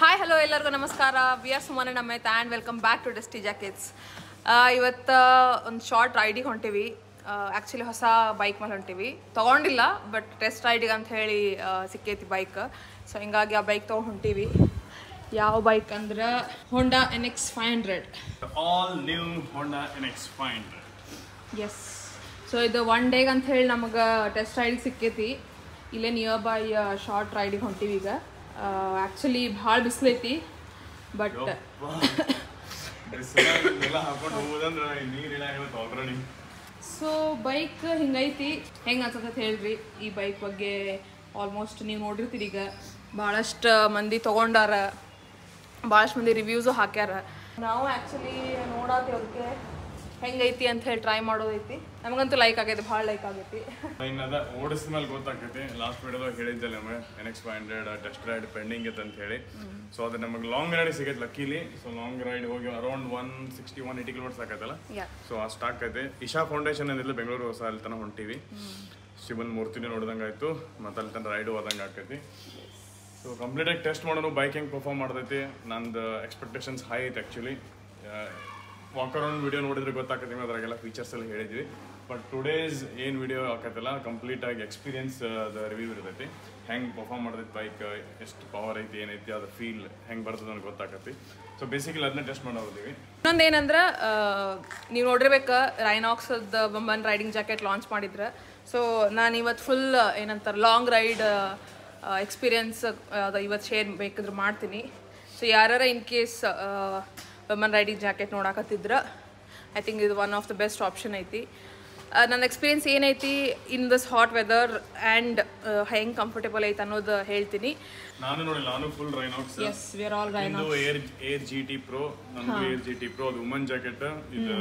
Hi hello ಎಲ್ಲರಿಗೂ ನಮಸ್ಕಾರ. We are Suman Amit and welcome back to dusty jackets. ಇವತ್ತು ಒಂದು ಶಾರ್ಟ್ ರೈಡಿಗೆ ಹೊಂಟೀವಿ. ಆ್ಯಕ್ಚುಲಿ ಹೊಸ ಬೈಕ್ ಮೇಲೆ ಹೊಂಟೀವಿ. ತೊಗೊಂಡಿಲ್ಲ ಬಟ್ ಟೆಸ್ಟ್ ರೈಡಿಗೆ ಅಂತ ಹೇಳಿ ಸಿಕ್ಕೈತಿ ಬೈಕ್. ಸೊ ಹಿಂಗಾಗಿ ಆ ಬೈಕ್ ತೊಗೊಂಡು ಹೊಂಟೀವಿ. ಯಾವ ಬೈಕ್ ಅಂದ್ರೆ ಹೋಂಡಾ NX 500. ಆಲ್ ನ್ಯೂ ಹೋಂಡಾ NX 500. ಎಸ್. ಸೊ ಇದು ಒನ್ ಡೇಗೆ ಅಂತ ಹೇಳಿ ನಮಗೆ ಟೆಸ್ಟ್ ರೈಡಿಗೆ ಸಿಕ್ಕೈತಿ. ಇಲ್ಲೇ ನಿಯರ್ ಬೈ ಶಾರ್ಟ್ ರೈಡಿಗೆ ಹೊಂಟೀವಿ. ಈಗ ಆ್ಯಕ್ಚುಲಿ ಭಾಳ ಬಿಸಿಲೈತಿ ಬಟ್ ಸೊ ಬೈಕ್ ಹಿಂಗೈತಿ. ಹೆಂಗೆ ಅನ್ಸತ್ತೆ ಹೇಳ್ರಿ ಈ ಬೈಕ್ ಬಗ್ಗೆ. ಆಲ್ಮೋಸ್ಟ್ ನೀವು ನೋಡಿರ್ತೀರಿ, ಈಗ ಭಾಳಷ್ಟು ಮಂದಿ ತೊಗೊಂಡಾರ, ಭಾಳಷ್ಟು ಮಂದಿ ರಿವ್ಯೂಸು ಹಾಕ್ಯಾರ. ನಾವು ಆ್ಯಕ್ಚುಲಿ ನೋಡಾತಿ ಅದಕ್ಕೆ ಹೆಂಗೈತಿ ಅಂತ ಹೇಳಿ ಟ್ರೈ ಮಾಡೋದೈತಿ. ನಮಗಂತೂ ಲೈಕ್ ಆಗೈತಿ, ಭಾಳ ಲೈಕ್ ಆಗೈತಿ. ಇನ್ನದ ಓಡಿಸ್ ಮೇಲೆ ಗೊತ್ತಾಗ್ತೈತಿ. ಲಾಸ್ಟ್ ವಿಡಿಯೋದಾಗ ಹೇಳಿದ್ದಲ್ಲ ನಮಗೆ NX 500 ಟೆಸ್ಟ್ ರೈಡ್ ಪೆಂಡಿಂಗ್ ಇತ್ತು ಅಂತ ಹೇಳಿ. ಸೊ ಅದು ನಮಗೆ ಲಾಂಗ್ ರೈಡ್ ಸಿಗೈತೆ ಲಕ್ಕೀಲಿ. ಸೊ ಲಾಂಗ್ ರೈಡ್ ಹೋಗಿ ಅರೌಂಡ್ 160-180 ಕಿಲೋಮೀಟರ್ಸ್ ಆಕೈತಲ್ಲ. ಸೊ ಅಷ್ಟು ಆಗ್ತೈತೆ. ಇಶಾ ಫೌಂಡೇಶನ್ ಏನಿಲ್ಲ ಬೆಂಗಳೂರು ಹೊಸ ಅಲ್ಲಿ ತನಕ ಹೊಂಟೀವಿ. ಶಿವನ್ ಮೂರ್ತಿನೇ ನೋಡ್ದಂಗೆ ಆಯಿತು, ಮತ್ತು ಅಲ್ಲಿ ತನಕ ರೈಡು ಹೋದಂಗೆ ಆಗ್ತೈತಿ. ಸೊ ಕಂಪ್ಲೀಟಾಗಿ ಟೆಸ್ಟ್ ಮಾಡೋನು ಬೈಕ್ ಹೆಂಗೆ ಪರ್ಫಾರ್ಮ್ ಮಾಡ್ತೈತಿ. ನಂದು ಎಕ್ಸ್ಪೆಕ್ಟೇಷನ್ಸ್ ಹೈ ಐತೆ ಆ್ಯಕ್ಚುಲಿ. ವಾಕ್ ಅರೌಂಡ್ ವಿಡಿಯೋ ನೋಡಿದ್ರೆ ಗೊತ್ತಾಗ್ತೈತಿ, ಅದ್ರಾಗೆಲ್ಲ ಫೀಚರ್ಸ್ ಎಲ್ಲ ಹೇಳಿದ್ವಿ. ಬಟ್ ಟುಡೇಸ್ ಏನು ವಿಡಿಯೋ ಹಾಕತ್ತಲ್ಲ ಕಂಪ್ಲೀಟಾಗಿ ಎಕ್ಸ್ಪೀರಿಯನ್ಸ್ ರಿವ್ಯೂ ಇರ್ತೈತಿ. ಹೆಂಗೆ ಪರ್ಫಾರ್ಮ್ ಮಾಡ್ತೈತಿ ಬೈಕ್, ಎಷ್ಟು ಪವರ್ ಐತಿ, ಏನೈತಿ, ಅದು ಫೀಲ್ ಹೆಂಗೆ ಬರ್ತದೆ ಅನ್ನೋದು ಗೊತ್ತಾಗತ್ತೆ. ಸೊ ಬೇಸಿಕಲಿ ಅದನ್ನ ಟೆಸ್ಟ್ ಮಾಡೋದಿವಿ. ಇನ್ನೊಂದು ಏನಂದ್ರೆ ನೀವು ನೋಡಿರ್ಬೇಕು, ರೈನಾಕ್ಸ್ದ ಬಂಬನ್ ರೈಡಿಂಗ್ ಜಾಕೆಟ್ ಲಾಂಚ್ ಮಾಡಿದ್ರೆ. ಸೊ ನಾನು ಇವತ್ತು ಫುಲ್ ಏನಂತಾರೆ ಲಾಂಗ್ ರೈಡ್ ಎಕ್ಸ್ಪೀರಿಯನ್ಸ್ ಅದು ಇವತ್ತು ಶೇರ್ ಬೇಕಿದ್ರೆ ಮಾಡ್ತೀನಿ. ಸೊ ಯಾರು in case woman riding jacket ನೋಡಾಕತ್ತಿದ್ರೆ ಐ ಥಿಂಕ್ ಇದು one of the best option ಐತಿ. ನನ್ನ ಎಕ್ಸ್ಪೀರಿಯನ್ಸ್ ಏನೈತಿ in this hot weather and ಹೆಂಗೆ ಕಂಫರ್ಟೇಬಲ್ ಐತೆ ಅನ್ನೋದು ಹೇಳ್ತೀನಿ. ನಾನು full Rynox. Yes, we are all Rynox. Air GT Pro, ನಂದು ಏರ್ GT Pro, ಅದು ವುಮನ್ ಜಾಕೆಟ್. ಇದು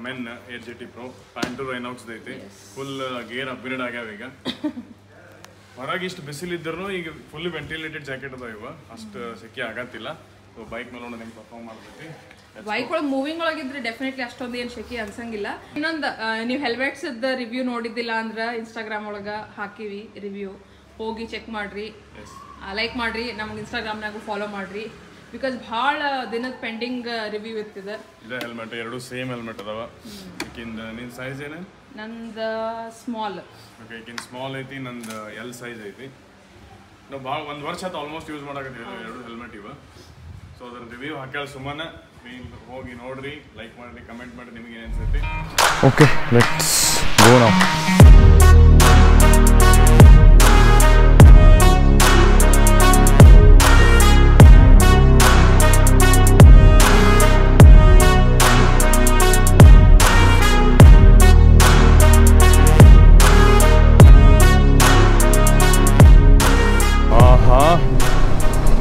men air GT Pro. Pant Rynox ಐತಿ. ಫುಲ್ ಗೇರ್ ಅಪ್ಗ್ರೇಡ್ ಆಗ್ಯಾವ ಈಗ. ಹೊರಗೆ ಇಷ್ಟು ಬಿಸಿಲಿದ್ರೂ ಈಗ ಫುಲ್ ವೆಂಟಿಲೇಟೆಡ್ ಜಾಕೆಟ್ ಅದಾವ. ಇವ ಅಷ್ಟು ಸೆಕೆ ಆಗತ್ತಿಲ್ಲ. ಸೊ ಬೈಕ್ ಮೇಲೆ ನೋಡಿ ಹೆಂಗೆ ಪರ್ಫಾರ್ಮ್ ಮಾಡ್ತೈತಿ. ಬೈಕ್ ಒಳಗೆ ಮೂವಿಂಗ್ ಒಳಗಿದ್ರೆ ಡೆಫಿನೆಟ್ಲಿ ಅಷ್ಟೊಂದು ಏನು ಶೆಕೆ ಅನ್ಸಂಗಿಲ್ಲ. ಇನ್ನೊಂದು ನೀವು ಹೆಲ್ಮೆಟ್ಸ್ದ ರಿವ್ಯೂ ನೋಡಿದ್ದಿಲ್ಲ ಅಂದ್ರೆ ಇನ್ಸ್ಟಾಗ್ರಾಮ್ ಒಳಗೆ ಹಾಕಿವಿ ರಿವ್ಯೂ, ಹೋಗಿ ಚೆಕ್ ಮಾಡ್ರಿ, ಲೈಕ್ ಮಾಡ್ರಿ, ನಮ್ಗೆ ಇನ್ಸ್ಟಾಗ್ರಾಮ್ನಾಗೂ ಫಾಲೋ ಮಾಡ್ರಿ. ಬಿಕಾಸ್ ಭಾಳ ದಿನದ ಪೆಂಡಿಂಗ್ ರಿವ್ಯೂ ಇರ್ತಿದೆ. ಇದೆ ಹೆಲ್ಮೆಟ್, ಎರಡು ಸೇಮ್ ಹೆಲ್ಮೆಟ್ ಅದಾವ. ನಿನ್ನ ಸೈಜ್ ಏನು? ನಂದು ಸ್ಮಾಲ್. ಓಕೆ, ಈಗಿನ ಸ್ಮಾಲ್ ಐತಿ, ನಂದು L ಸೈಜ್ ಐತಿ. ನಾವು ಭಾಳ ಒಂದು ವರ್ಷ ಆಯ್ತು ಆಲ್ಮೋಸ್ಟ್ ಯೂಸ್ ಮಾಡಕತ್ತೀವಿ ಎರಡು ಹೆಲ್ಮೆಟ್ ಇವ. ಸೊ ಅದ್ರ ರಿವ್ಯೂ ಹಾಕ್ಯಾಳ ಸುಮ್ಮನೆ. ನೀವು ಹೋಗಿ ನೋಡ್ರಿ, ಲೈಕ್ ಮಾಡಿರಿ, ಕಮೆಂಟ್ ಮಾಡಿ, ನಿಮಗೆ ಏನು ಅನ್ಸೈತಿ. Okay, let's go now.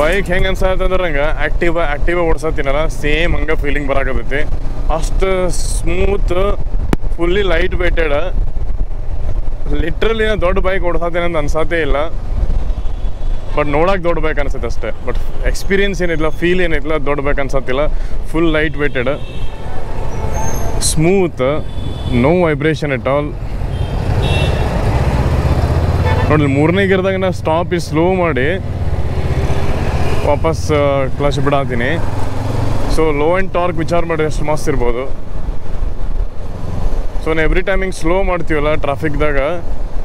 Bike ಹೆಂಗೆ ಅನ್ಸತ್ತಂದ್ರೆ ನಂಗೆ ಆ್ಯಕ್ಟಿವ ಓಡಿಸತ್ತೀನಲ್ಲ, ಸೇಮ್ ಹಂಗೆ ಫೀಲಿಂಗ್ ಬರಾಕತ್ತೈತಿ. ಅಷ್ಟು smooth, fully light weighted. Literally ದೊಡ್ಡ ಬೈಕ್ ಓಡಿಸತ್ತೇನೆ ಅಂತ ಅನ್ಸತ್ತೇ ಇಲ್ಲ. ಬಟ್ ನೋಡಕ್ಕೆ ದೊಡ್ಡ ಬೈಕ್ ಅನ್ಸುತ್ತೆ ಅಷ್ಟೇ. ಬಟ್ ಎಕ್ಸ್ಪೀರಿಯನ್ಸ್ ಏನಿಲ್ಲ, ಫೀಲ್ ಏನಿಲ್ಲ, ದೊಡ್ಡ ಬೈಕ್ ಅನ್ಸತ್ತಿಲ್ಲ. Full light weighted, smooth, no vibration at all. ನೋಡಿ, ಮೂರನೇ ಗಿರ್ದಾಗ ನಾ ಸ್ಟಾಪ್ ಸ್ಲೋ ಮಾಡಿ ವಾಪಸ್ ಕ್ಲಚ್ ಬಿಡಾತೀನಿ. ಸೊ ಲೋ ಆ್ಯಂಡ್ ಟಾರ್ಕ್ ವಿಚಾರ ಮಾಡಿ ಎಷ್ಟು ಮಸ್ತ್ ಇರ್ಬೋದು. ಸೊ ನಾವು ಎವ್ರಿ ಟೈಮ್ ಹಿಂಗೆ ಸ್ಲೋ ಮಾಡ್ತೀವಲ್ಲ ಟ್ರಾಫಿಕ್ದಾಗ,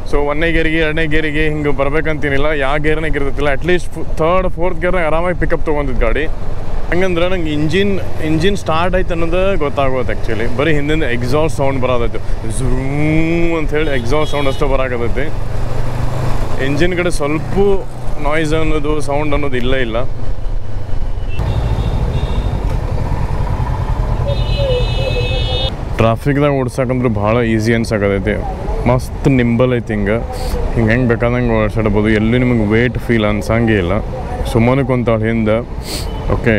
ಸೊ 1ನೇ ಗೇರಿಗೆ 2ನೇ ಗೇರಿಗೆ ಹಿಂಗೆ ಬರ್ಬೇಕಂತೀನಿಲ್ಲ, ಯಾವ ಗೇರ್ನಾಗ ಇರ್ತೈತಿಲ್ಲ. ಅಟ್ಲೀಸ್ಟ್ 3rd 4th ಗೇರ್ನಾಗ ಆರಾಮಾಗಿ ಪಿಕಪ್ ತೊಗೊಂಡಿದ್ದು ಗಾಡಿ. ಹಂಗಂದ್ರೆ ನಂಗೆ ಇಂಜಿನ್ ಸ್ಟಾರ್ಟ್ ಆಯ್ತು ಅನ್ನೋದು ಗೊತ್ತಾಗೋದು. ಆ್ಯಕ್ಚುಲಿ ಬರೀ ಹಿಂದಿಂದ ಎಕ್ಸಾಸ್ಟ್ ಸೌಂಡ್ ಬರೋದೈತೆ, ಝೂ ಅಂಥೇಳಿ ಎಕ್ಸಾಸ್ಟ್ ಸೌಂಡ್ ಅಷ್ಟೇ ಬರಾಕತೈತಿ. ಇಂಜಿನ್ ಕಡೆ ಸ್ವಲ್ಪ ನಾಯ್ಸ್ ಅನ್ನೋದು, ಸೌಂಡ್ ಅನ್ನೋದು ಇಲ್ಲ. ಟ್ರಾಫಿಕ್ದಾಗ ಓಡ್ಸಕ್ಕಂದ್ರೆ ಭಾಳ ಈಸಿ ಅನ್ಸಕತೈತಿ. ಮಸ್ತ್ ನಿಂಬಲ್ ಐತಿ. ಹೆಂಗೆ ಬೇಕಾದಂಗೆ ಓಡಿಸಾಡ್ಬೋದು. ಎಲ್ಲೂ ನಿಮಗೆ ವೇಟ್ ಫೀಲ್ ಅನ್ಸಂಗೇ ಇಲ್ಲ. ಸುಮ್ಮನೆ ಕುಂತಾಳ ಹಿಂದೆ. ಓಕೆ,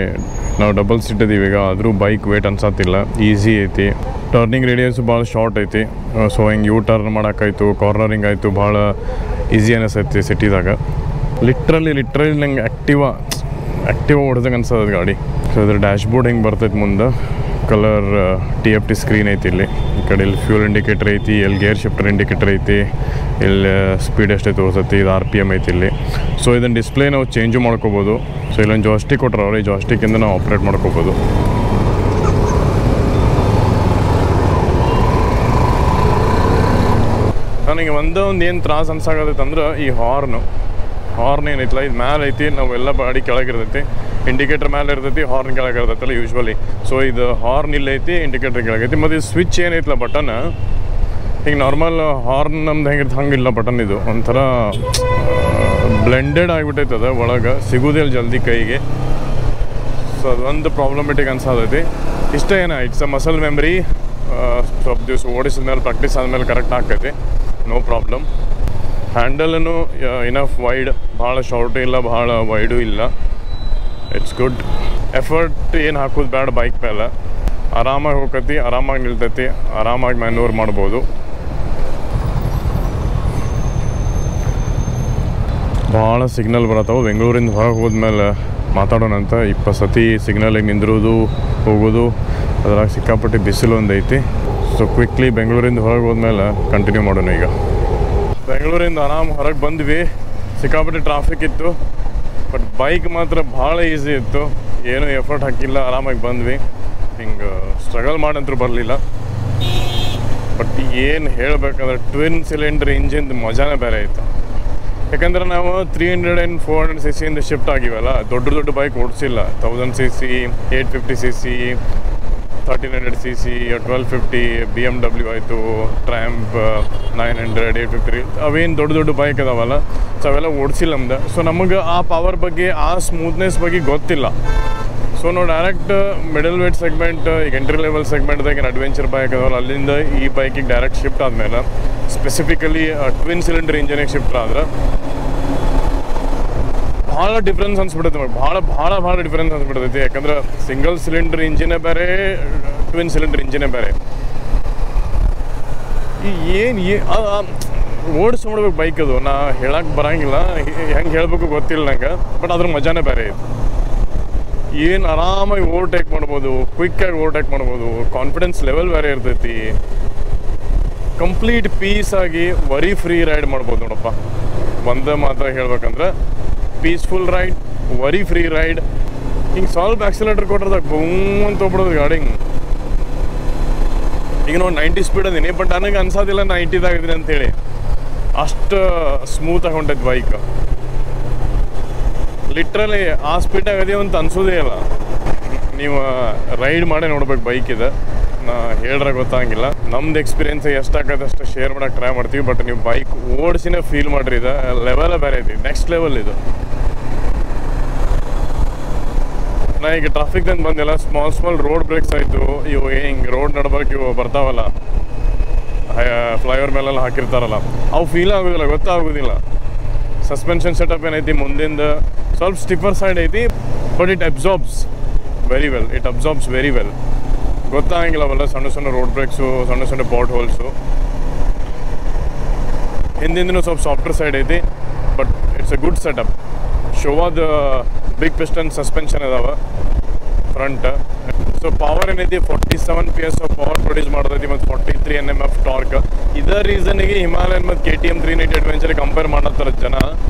ನಾವು ಡಬಲ್ ಸೀಟ್ ಇದೀವಿ ಈಗ, ಆದರೂ ಬೈಕ್ ವೇಟ್ ಅನ್ಸತ್ತಿಲ್ಲ. ಈಸಿ ಐತಿ. ಟರ್ನಿಂಗ್ ರೇಡಿಯಸ್ ಭಾಳ ಶಾರ್ಟ್ ಐತಿ. ಸೊ ಹಿಂಗೆ ಯೂ ಟರ್ನ್ ಮಾಡೋಕ್ಕಾಯ್ತು, ಕಾರ್ನರಿಂಗ್ ಆಯಿತು, ಭಾಳ ಈಸಿ ಅನಿಸ್ತೈತಿ ಸಿಟಿದಾಗ. ಲಿಟ್ರಲಿ ನಂಗೆ ಆ್ಯಕ್ಟಿವ ಹೊಡ್ದಂಗೆ ಅನ್ಸೋದು ಗಾಡಿ. ಸೊ ಅದ್ರ ಡ್ಯಾಶ್ಬೋರ್ಡ್ ಹೆಂಗೆ ಬರ್ತೈತೆ ಮುಂದೆ, ಕಲರ್ TFT ಸ್ಕ್ರೀನ್ ಐತಿ ಇಲ್ಲಿ. ಈ ಕಡೆ ಇಲ್ಲಿ ಫ್ಯೂಲ್ ಇಂಡಿಕೇಟರ್ ಐತಿ, ಇಲ್ಲಿ ಗೇರ್ ಶಿಫ್ಟರ್ ಇಂಡಿಕೇಟರ್ ಐತಿ, ಇಲ್ಲಿ ಸ್ಪೀಡ್ ಎಷ್ಟೇ ತೋರಿಸತಿ, ಇದು RPM ಐತಿ ಇಲ್ಲಿ. ಸೊ ಇದನ್ನು ಡಿಸ್ಪ್ಲೇ ನಾವು ಚೇಂಜು ಮಾಡ್ಕೋಬೋದು. ಸೊ ಇಲ್ಲೊಂದು ಜಾಸ್ಟಿಕ್ ಕೊಟ್ಟರೆ ಅವ್ರು ಈ ಜಾಸ್ಟಿಕ್ಕಿಂದ ನಾವು ಆಪ್ರೇಟ್ ಮಾಡ್ಕೋಬೋದು. ನನಗೆ ಒಂದು ಏನು ತ್ರಾಸ ಅನ್ಸಾಗತ್ತೈತೆ ಅಂದ್ರೆ ಈ ಹಾರ್ನ್ ಏನೈತಿಲ್ಲ, ಇದು ಮ್ಯಾಲೆ ಐತಿ, ನಾವೆಲ್ಲ ಬಾಡಿ ಕೆಳಗಿರ್ತೈತಿ, ಇಂಡಿಕೇಟರ್ ಮೇಲೆ ಇರ್ತೈತಿ, ಹಾರ್ನ್ ಕೆಳಗೆ ಇರ್ತೈತಲ್ಲ ಯೂಶ್ವಲಿ. ಸೊ ಇದು ಹಾರ್ನ್ ಇಲ್ಲೈತಿ, ಇಂಡಿಕೇಟರ್ ಕೆಳಗೈತಿ. ಮತ್ತು ಇದು ಸ್ವಿಚ್ ಏನೈತಿಲ್ಲ ಬಟನ್, ಈಗ ನಾರ್ಮಲ್ ಹಾರ್ನ್ ನಮ್ದು ಹೆಂಗಿರ್ತದೆ ಹಂಗಿಲ್ಲ ಬಟನ್. ಇದು ಒಂಥರ ಬ್ಲೆಂಡೆಡ್ ಆಗಿಬಿಟ್ಟೈತದ, ಒಳಗೆ ಸಿಗೋದಿಲ್ಲ ಜಲ್ದಿ ಕೈಗೆ. ಸೊ ಅದೊಂದು ಪ್ರಾಬ್ಲಮೆಟಿಕ್ ಅನ್ಸತೈತಿ. ಇಷ್ಟ ಇಟ್ಸ್ ಅ ಮಸಲ್ ಮೆಮ್ರಿ. ಸ್ವಲ್ಪ ದಿವಸ ಓಡಿಸಿದ ಮೇಲೆ ಪ್ರಾಕ್ಟೀಸ್ ಆದಮೇಲೆ ಕರೆಕ್ಟ್ ಆಗ್ತೈತಿ, ನೋ ಪ್ರಾಬ್ಲಮ್. ಹ್ಯಾಂಡಲೂ ಇನಫ್ ವೈಡ್, ಭಾಳ ಶಾರ್ಟು ಇಲ್ಲ, ಭಾಳ ವೈಡು ಇಲ್ಲ. It's good. ಎಫರ್ಟ್ ಏನು ಹಾಕೋದು ಬೇಡ ಬೈಕ್ ಮೇಲೆ. ಆರಾಮಾಗಿ ಹೋಗ್ತೈತಿ, ಆರಾಮಾಗಿ ನಿಲ್ತೈತಿ, ಆರಾಮಾಗಿ ಮ್ಯಾನ್ಯೂವರ್ ಮಾಡ್ಬೋದು. ಭಾಳ ಸಿಗ್ನಲ್ ಬರತ್ತವು. ಬೆಂಗಳೂರಿಂದ ಹೊರಗೆ ಹೋದ್ಮೇಲೆ ಮಾತಾಡೋಣಂತ. 20 ಸತಿ ಸಿಗ್ನಲಿಗೆ ನಿಂದಿರೋದು ಹೋಗೋದು, ಅದ್ರಾಗ ಸಿಕ್ಕಾಪಟ್ಟೆ ಬಿಸಿಲು ಒಂದೈತಿ. ಸೊ ಕ್ವಿಕ್ಲಿ ಬೆಂಗಳೂರಿಂದ ಹೊರಗೆ ಹೋದ್ಮೇಲೆ ಕಂಟಿನ್ಯೂ ಮಾಡೋಣ. ಈಗ ಬೆಂಗಳೂರಿಂದ ಆರಾಮ್ ಹೊರಗೆ ಬಂದ್ವಿ. ಸಿಕ್ಕಾಪಟ್ಟೆ ಟ್ರಾಫಿಕ್ ಇತ್ತು, ಬಟ್ ಬೈಕ್ ಮಾತ್ರ ಭಾಳ ಈಸಿ ಇತ್ತು. ಏನೂ ಎಫರ್ಟ್ ಹಾಕಿಲ್ಲ, ಆರಾಮಾಗಿ ಬಂದ್ವಿ. ಹಿಂಗೆ ಸ್ಟ್ರಗಲ್ ಮಾಡಂತೂ ಬರಲಿಲ್ಲ. ಬಟ್ ಏನು ಹೇಳಬೇಕಂದ್ರೆ ಟ್ವಿನ್ ಸಿಲಿಂಡರ್ ಇಂಜಿನ್ದು ಮಜಾನೇ ಬೇರೆ ಇತ್ತು. ಯಾಕಂದ್ರೆ ನಾವು 300 and 400 cc ಶಿಫ್ಟ್ ಆಗಿವಲ್ಲ, ದೊಡ್ಡ ಬೈಕ್ ಓಡಿಸಿಲ್ಲ. 1000 cc, 850 cc, 1300 cc, 1250, BMW ಆಯಿತು, ಟ್ರ್ಯಾಂಪ್ 900, 850, ಅವೇನು ದೊಡ್ಡ ಬೈಕ್ ಅದಾವಲ್ಲ, ಸೊ ಅವೆಲ್ಲ ಓಡಿಸಿಲ್ಲ ನಮ್ದು. ಸೊ ನಮಗೆ ಆ ಪವರ್ ಬಗ್ಗೆ, ಆ ಸ್ಮೂತ್ನೆಸ್ ಬಗ್ಗೆ ಗೊತ್ತಿಲ್ಲ. ಸೊ ನಾವು ಡೈರೆಕ್ಟ್ ಮಿಡಲ್ ವೇಟ್ ಸೆಗ್ಮೆಂಟ್, ಈಗ ಎಂಟ್ರಿ ಲೆವೆಲ್ ಸೆಗ್ಮೆಂಟ್ದಾಗ ಏನು ಅಡ್ವೆಂಚರ್ ಬೈಕ್ ಅದಾವಲ್ಲ, ಅಲ್ಲಿಂದ ಈ ಬೈಕಿಗೆ ಡೈರೆಕ್ಟ್ ಶಿಫ್ಟ್ ಆದಮೇಲೆ, ಸ್ಪೆಸಿಫಿಕಲಿ ಟ್ವಿನ್ ಸಿಲಿಂಡರ್ ಇಂಜಿನಿಗೆ ಶಿಫ್ಟ್ ಆದ್ರೆ ಭಾಳ ಡಿಫ್ರೆನ್ಸ್ ಅನ್ಸ್ಬಿಡ್ತೈತೆ ನಮಗೆ. ಭಾಳ ಡಿಫ್ರೆನ್ಸ್ ಅನ್ಸ್ಬಿಡ್ತೈತಿ. ಯಾಕಂದ್ರೆ ಸಿಂಗಲ್ ಸಿಲಿಂಡರ್ ಇಂಜಿನೇ ಬೇರೆ, ಟ್ವಿನ್ ಸಿಲಿಂಡರ್ ಇಂಜಿನೇ ಬೇರೆ. ಏನು ಓಡಿಸಿ ನೋಡ್ಬೇಕು ಬೈಕ್. ಅದು ನಾ ಹೇಳಕ್ಕೆ ಬರೋಂಗಿಲ್ಲ, ಹೆಂಗೆ ಹೇಳಬೇಕು ಗೊತ್ತಿಲ್ಲ ನಂಗೆ. ಬಟ್ ಅದ್ರ ಮಜಾನೇ ಬೇರೆ ಇದೆ. ಏನು ಆರಾಮಾಗಿ ಓವರ್ಟೇಕ್ ಮಾಡ್ಬೋದು, ಕ್ವಿಕ್ಕಾಗಿ ಓವರ್ಟೇಕ್ ಮಾಡ್ಬೋದು, ಕಾನ್ಫಿಡೆನ್ಸ್ ಲೆವೆಲ್ ಬೇರೆ ಇರ್ತೈತಿ. ಕಂಪ್ಲೀಟ್ ಪೀಸಾಗಿ ವರಿ ಫ್ರೀ ರೈಡ್ ಮಾಡ್ಬೋದು ನೋಡಪ್ಪ. ಒಂದೇ ಮಾತ್ರ ಹೇಳ್ಬೇಕಂದ್ರೆ peaceful ride, worry free ride. ಹಿಂಗೆ ಸ್ವಲ್ಪ ಆಕ್ಸಿಲೇಟರ್ ಕೊಟ್ರದಾಗ ಬೂಮ್ ಅಂತ ಹೋಗ್ಬಿಡೋದು ಗಾಡಿ. ಈಗ ನಾವು 90 ಸ್ಪೀಡ್ ಅದೀನಿ, ಬಟ್ ನನಗೆ ಅನ್ಸೋದಿಲ್ಲ 90ದಾಗ ಇದೀನಿ ಅಂತೇಳಿ. ಅಷ್ಟು ಸ್ಮೂತಾಗಿ ಹೊಂಟೈತೆ ಬೈಕ್. ಲಿಟ್ರಲಿ ಆ ಸ್ಪೀಡಾಗ ಅದೀವಿ ಅಂತ ಅನ್ಸೋದೇ ಇಲ್ಲ. ನೀವು ರೈಡ್ ಮಾಡೇ ನೋಡ್ಬೇಕು ಬೈಕ್ ಇದೆ. ನಾ ಹೇಳ್ರೆ ಗೊತ್ತಾಗಿಲ್ಲ. ನಮ್ದು ಎಕ್ಸ್ಪೀರಿಯನ್ಸ್ ಎಷ್ಟಾಗತ್ತೆ ಅಷ್ಟು ಶೇರ್ ಮಾಡೋಕೆ ಟ್ರೈ ಮಾಡ್ತೀವಿ. ಬಟ್ ನೀವು ಬೈಕ್ ಓಡಿಸಿನೇ ಫೀಲ್ ಮಾಡಿರಿ, ಇದು ಲೆವೆಲೇ ಬೇರೆ ಐತಿ, ನೆಕ್ಸ್ಟ್ ಲೆವೆಲ್ ಇದು. ನಾ ಈಗ ಟ್ರಾಫಿಕ್ದಂದು ಬಂದಿಲ್ಲ, ಸ್ಮಾಲ್ ರೋಡ್ ಬ್ರೇಕ್ಸ್ ಆಯಿತು. ಇವು ಹಿಂಗೆ ರೋಡ್ ನಡ್ಬೇಕು, ಇವು ಬರ್ತಾವಲ್ಲ ಫ್ಲೈಓವರ್ ಮೇಲೆಲ್ಲ ಹಾಕಿರ್ತಾರಲ್ಲ, ಅವು ಫೀಲ್ ಆಗೋದಿಲ್ಲ, ಗೊತ್ತಾಗೋದಿಲ್ಲ. ಸಸ್ಪೆನ್ಷನ್ ಸೆಟಪ್ ಏನೈತಿ ಮುಂದಿಂದ ಸ್ವಲ್ಪ ಸ್ಟಿಫರ್ ಸೈಡ್ ಐತಿ, but it absorbs very well. ಗೊತ್ತಾಗಿಲ್ಲ ಅವೆಲ್ಲ ಸಣ್ಣ ರೋಡ್ ಬ್ರೇಕ್ಸು, ಸಣ್ಣ ಪಾಟ್ ಹೋಲ್ಸು. ಹಿಂದಿಂದನೂ ಸ್ವಲ್ಪ ಸಾಫ್ಟ್ವೇರ್ ಸೈಡ್ ಐತಿ, but it's a good setup. ಶೋವಾದ ಬಿಗ್ ಪಿಸ್ಟನ್ ಸಸ್ಪೆನ್ಷನ್ ಅದಾವ ಫ್ರಂಟ್. ಸೊ ಪವರ್ ಏನೈತಿ 47 PS ಆಫ್ ಪವರ್ ಪ್ರೊಡ್ಯೂಸ್ ಮಾಡ್ತೈತಿ, ಮತ್ತು 43 Nm ಟಾರ್ಕ್. ಇದೇ ರೀಸನ್ಗೆ ಹಿಮಾಲಯನ್ ಮತ್ತು KTM 390 ಅಡ್ವೆಂಚರ್ ಕಂಪೇರ್ ಮಾಡತ್ತಾರೆ ಜನ.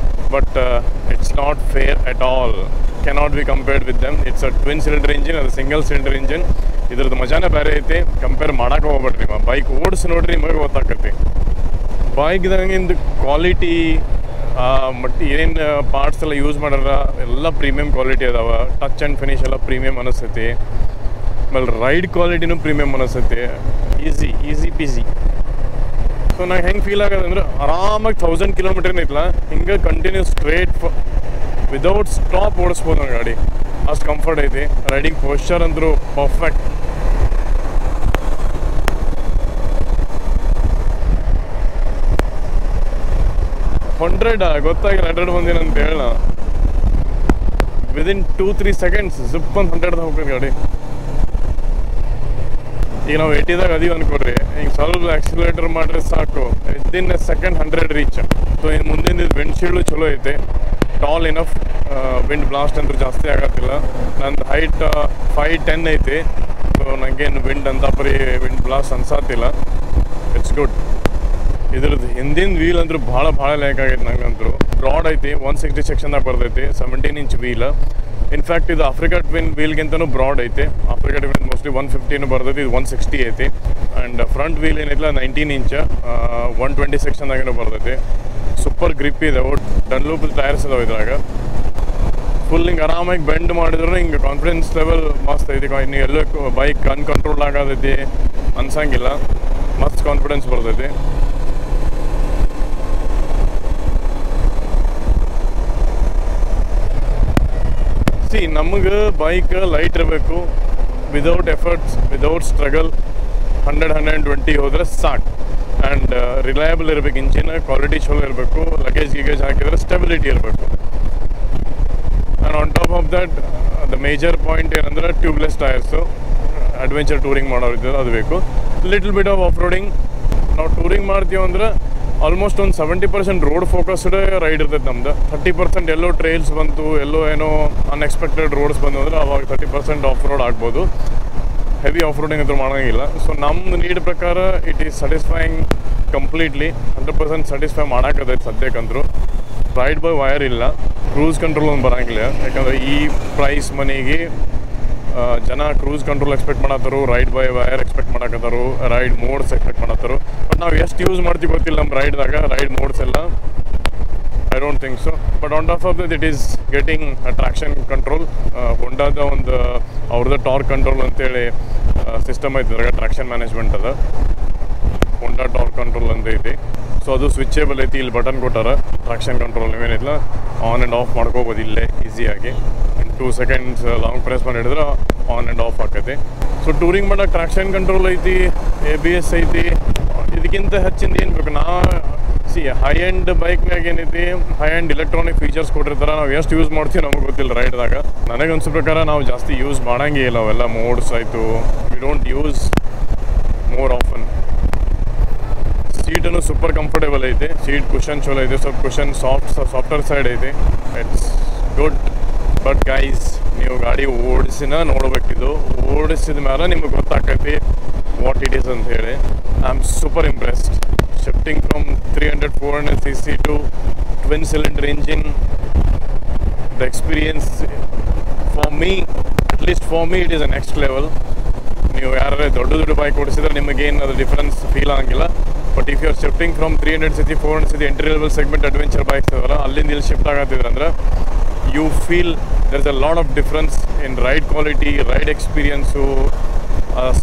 But it's not fair at all. Cannot be compared with them. It's a twin cylinder engine, ಅದು single cylinder engine. ಇದ್ರದ್ದು ಮಜಾನೇ ಬೇರೆ ಐತಿ. ಕಂಪೇರ್ ಮಾಡಕ್ಕೆ ಹೋಗ್ಬೇಡ್ರಿ. ನಿಮ್ಮ ಬೈಕ್ ಓಡಿಸಿ ನೋಡ್ರಿ, ನಿಮಗೆ ಗೊತ್ತಾಕತಿ ಬೈಕ್ದಂಗಿಂದು ಕ್ವಾಲಿಟಿ. ಮತ್ತು ಏನೇನು ಪಾರ್ಟ್ಸ್ ಎಲ್ಲ ಯೂಸ್ ಮಾಡ್ಯಾರ ಎಲ್ಲ ಪ್ರೀಮಿಯಮ್ ಕ್ವಾಲಿಟಿ ಅದಾವ. ಟಚ್ ಆ್ಯಂಡ್ ಫಿನಿಶ್ ಎಲ್ಲ ಪ್ರೀಮಿಯಮ್ ಅನಿಸ್ತೈತಿ. ಆಮೇಲೆ ರೈಡ್ ಕ್ವಾಲಿಟಿನೂ ಪ್ರೀಮಿಯಮ್ ಅನಿಸ್ತೈತಿ. Easy peasy. ಸೊ ನಂಗೆ ಹೆಂಗೆ ಫೀಲ್ ಆಗೋದಂದ್ರೆ ಆರಾಮಾಗಿ 1000 km ಐತಲ್ಲ, ಹಿಂಗೆ ಕಂಟಿನ್ಯೂ ಸ್ಟ್ರೇಟ್ ವಿದೌಟ್ ಸ್ಟಾಪ್ ಓಡಿಸ್ಬೋದು ನನ್ನ ಗಾಡಿ. ಅಷ್ಟು ಕಂಫರ್ಟ್ ಐತಿ. ರೈಡಿಂಗ್ ಪೋಸ್ಚರ್ ಅಂದರೂ ಪರ್ಫೆಕ್ಟ್. ಗೊತ್ತಾಗಿಲ್ಲ 100 ಬಂದಿನ ಅಂತ ಹೇಳ. ವಿದಿನ್ 2-3 seconds ಜಿಪ್ ಅಂತ 100 ಹೋಗ್ಬೇಕು ಗಾಡಿ. ಈಗ ನಾವು 80ದಾಗ ಅದೀವಿ ಅನ್ಕೊಡ್ರಿ, ಈಗ ಸ್ವಲ್ಪ ಆಕ್ಸಿಲೇಟರ್ ಮಾಡ್ರೆ ಸಾಕು, within A second 100 reach. So ಇನ್ನು ಮುಂದಿನ ವಿಂಡ್ಶೀಲ್ಡು ಚಲೋ ಐತೆ, ಟಾಲ್ ಇನಫ್. ವಿಂಡ್ ಬ್ಲಾಸ್ಟ್ ಅಂತೂ ಜಾಸ್ತಿ ಆಗತ್ತಿಲ್ಲ. ನಂದು ಹೈಟ್ 5'10" ಐತಿ. ಸೊ ನನಗೇನು ವಿಂಡ್ ಅಂತ ಪರಿ ವಿಂಡ್ ಬ್ಲಾಸ್ಟ್ ಅನ್ಸಾತಿಲ್ಲ. It's good. ಇದ್ರದ್ದು ಹಿಂದಿನ ವೀಲ್ ಅಂದ್ರೂ ಭಾಳ ಲೈಕ್ ಆಗೈತೆ ನಂಗಂತೂ. ಬ್ರಾಡ್ ಐತಿ, 160 ಸೆಕ್ಷನ್ದಾಗ ಬರ್ತೈತಿ, 17 ಇಂಚ್ ವೀಲ್. ಇನ್ಫ್ಯಾಕ್ಟ್ ಇದು ಆಫ್ರಿಕಾ ಟ್ವಿನ್ ವೀಲ್ಗಿಂತನೂ ಬ್ರಾಡ್ ಐತಿ. ಆಫ್ರಿಕಾ ಟ್ವಿನ್ ಮೋಸ್ಟ್ಲಿ 150 ಬರ್ತೈತಿ, ಇದು 160 ಐತಿ. ಆ್ಯಂಡ್ ಫ್ರಂಟ್ ವೀಲ್ ಏನೈತಿಲ್ಲ 19 ಇಂಚ್, 120 ಸೆಕ್ಷನ್ದಾಗೇನೋ ಬರ್ತೈತಿ. ಸೂಪರ್ ಗ್ರಿಪ್ ಇದೆ. ಡನ್ಲೂಪ್ ಟೈರ್ಸ್ ಇದಾವೆ ಇದ್ರಾಗ. ಫುಲ್ ಹಿಂಗೆ ಆರಾಮಾಗಿ ಬೆಂಡ್ ಮಾಡಿದ್ರು ಹಿಂಗೆ ಕಾನ್ಫಿಡೆನ್ಸ್ ಲೆವೆಲ್ ಮಸ್ತ್ ಐತಿ. ಇನ್ನು ಎಲ್ಲೋ ಬೈಕ್ ಅನ್ಕಂಟ್ರೋಲ್ ಆಗೋದೈತಿ ಅನ್ಸಂಗಿಲ್ಲ, ಮಸ್ತ್ ಕಾನ್ಫಿಡೆನ್ಸ್ ಬರ್ತೈತಿ. ನಮಗೆ ಬೈಕ್ ಲೈಟ್ ಇರಬೇಕು, ವಿದೌಟ್ ಎಫರ್ಟ್ಸ್, ವಿದೌಟ್ ಸ್ಟ್ರಗಲ್, 100-120 ಹೋದರೆ ಸಾಕು. ಆ್ಯಂಡ್ ರಿಲಯಬಲ್ ಇರಬೇಕು, ಇಂಜಿನ್ ಕ್ವಾಲಿಟಿ ಚಲೋ ಇರಬೇಕು, ಲಗೇಜ್ ಹಾಕಿದ್ರೆ ಸ್ಟೆಬಿಲಿಟಿ ಇರಬೇಕು. And on top of that the major point ಏನಂದ್ರೆ ಟ್ಯೂಬ್ಲೆಸ್ ಟೈರ್ಸು. ಅಡ್ವೆಂಚರ್ ಟೂರಿಂಗ್ ಮಾಡೋರಿದ್ದು ಅದು ಬೇಕು. Little bit of off roading. ನಾವು ಟೂರಿಂಗ್ ಮಾಡ್ತೀವಿ ಅಂದ್ರೆ ಆಲ್ಮೋಸ್ಟ್ ಒಂದು 70% ರೋಡ್ ಫೋಕಸ್ಡ್ ರೈಡ್ ಇರ್ತೈತೆ ನಮ್ದು. 30% ಎಲ್ಲೋ ಟ್ರೈಲ್ಸ್ ಬಂತು, ಎಲ್ಲೋ ಏನೋ ಅನ್ಎಕ್ಸ್ಪೆಕ್ಟೆಡ್ ರೋಡ್ಸ್ ಬಂದು ಅಂದ್ರೆ ಅವಾಗ 30% ಆಫ್ ರೋಡ್ ಆಗ್ಬೋದು. ಹೆವಿ ಆಫ್ ರೋಡಿಂಗ್ ಅಂತೂ ಮಾಡೋಂಗಿಲ್ಲ. ಸೊ ನಮ್ಮ ನೀಡ್ ಪ್ರಕಾರ it is satisfying completely. 100% satisfy ಮಾಡೋಕ್ಕದೈತೆ ಸದ್ಯಕ್ಕಂತರೂ. ರೈಡ್ ಬೈ ವೈರ್ ಇಲ್ಲ, ಕ್ರೂಸ್ ಕಂಟ್ರೋಲ್ ಒಂದು ಬರೋಂಗಿಲ್ಲ. ಯಾಕಂದರೆ ಈ ಪ್ರೈಸ್ ಮನಿಗೆ ಜನ ಕ್ರೂಸ್ ಕಂಟ್ರೋಲ್ ಎಕ್ಸ್ಪೆಕ್ಟ್ ಮಾಡತ್ತಾರು, ರೈಡ್ ಬೈ ವೈರ್ ಎಕ್ಸ್ಪೆಕ್ಟ್ ಮಾಡಕತ್ತಾರು, ರೈಡ್ ಮೋಡ್ಸ್ ಎಕ್ಸ್ಪೆಕ್ಟ್ ಮಾಡತ್ತಾರು. ಬಟ್ ನಾವು ಎಷ್ಟು ಯೂಸ್ ಮಾಡ್ತೀವಿ ಗೊತ್ತಿಲ್ಲ ನಮ್ಮ ರೈಡ್ದಾಗ ರೈಡ್ ಮೋಡ್ಸ್ ಎಲ್ಲ. I don't think so. But on top of that it is getting traction control. ಹೊಂಡಾದ ಒಂದು ಅವ್ರದ್ದು ಟಾರ್ಕ್ ಕಂಟ್ರೋಲ್ ಅಂತೇಳಿ ಸಿಸ್ಟಮ್ ಐತೆ ಅದ್ರಾಗ, ಟ್ರಾಕ್ಷನ್ ಮ್ಯಾನೇಜ್ಮೆಂಟ್ ಅದ. ಹೊಂಡಾ ಟಾರ್ಕ್ ಕಂಟ್ರೋಲ್ ಅಂತ ಐತಿ. ಸೊ ಅದು ಸ್ವಿಚೇಬಲ್ ಐತಿ. ಇಲ್ಲಿ ಬಟನ್ ಕೊಟ್ಟಾರ ಟ್ರಾಕ್ಷನ್ ಕಂಟ್ರೋಲ್. ನೀವೇನಿಲ್ಲ ಆನ್ ಆ್ಯಂಡ್ ಆಫ್ ಮಾಡ್ಕೋಬೋದು ಇಲ್ಲೇ ಈಸಿಯಾಗಿ. 2 seconds ಲಾಂಗ್ ಪ್ರೆಸ್ ಮಾಡಿ ಹಿಡಿದ್ರೆ ಆನ್ ಆ್ಯಂಡ್ ಆಫ್ ಆಕೈತಿ. ಸೊ ಟೂರಿಂಗ್ ಮಾಡೋಕೆ ಟ್ರಾಕ್ಷನ್ ಕಂಟ್ರೋಲ್ ಐತಿ, ABS ಐತಿ. ಇದಕ್ಕಿಂತ ಹೆಚ್ಚಿಂದ ಏನು ಬೇಕು? ಹೈ ಎಂಡ್ ಬೈಕ್ನಾಗ ಏನೈತಿ, ಹೈ ಎಂಡ್ ಇಲೆಕ್ಟ್ರಾನಿಕ್ ಫೀಚರ್ಸ್ ಕೊಟ್ಟಿರ್ತಾರೆ. ನಾವು ಎಷ್ಟು ಯೂಸ್ ಮಾಡ್ತೀವಿ ನಮಗೆ ಗೊತ್ತಿಲ್ಲ ರೈಡ್ದಾಗ. ನನಗೆ ಅನ್ಸೋ ಪ್ರಕಾರ ನಾವು ಜಾಸ್ತಿ ಯೂಸ್ ಮಾಡೋಂಗೇ ಇಲ್ಲ ಅವೆಲ್ಲ ಮೋಡ್ಸ್ ಆಯಿತು. We don't use more often. ಸೀಟನ್ನು ಸೂಪರ್ ಕಂಫರ್ಟೇಬಲ್ ಐತೆ. ಸೀಟ್ ಕುಷನ್ ಚಲೋ ಐತೆ, ಸ್ವಲ್ಪ ಕುಷನ್ ಸಾಫ್ಟ್ವೇರ್ ಸೈಡ್ ಐತೆ. It's good. ಬಟ್ ಗೈಸ್, ನೀವು ಗಾಡಿ ಓಡಿಸಿನ ನೋಡ್ಬೇಕಿದು. ಓಡಿಸಿದ ಮೇಲೆ ನಿಮಗೆ ಗೊತ್ತಾಗ್ತೈತಿ ವಾಟ್ ಇಟ್ ಈಸ್ ಅಂತ ಹೇಳಿ. I am super impressed. Shifting from 300-400 cc to twin cylinder engine, the experience for me, at least for me, it is a next level. ನೀವು ಯಾರೇ ದೊಡ್ಡ bike ಓಡಿಸಿದ್ರೆ ನಿಮಗೇನು ಅದು ಡಿಫ್ರೆನ್ಸ್ ಫೀಲ್ ಆಗಂಗಿಲ್ಲ. But if you are shifting from 300 cc 400 cc entry level segment adventure bikes ಅದಲ್ಲ, ಅಲ್ಲಿಂದ ಇಲ್ಲಿ ಶಿಫ್ಟ್ ಆಗತ್ತಿದ್ರೆ ಅಂದ್ರೆ you feel there's a lot of difference in ride quality, ride experience,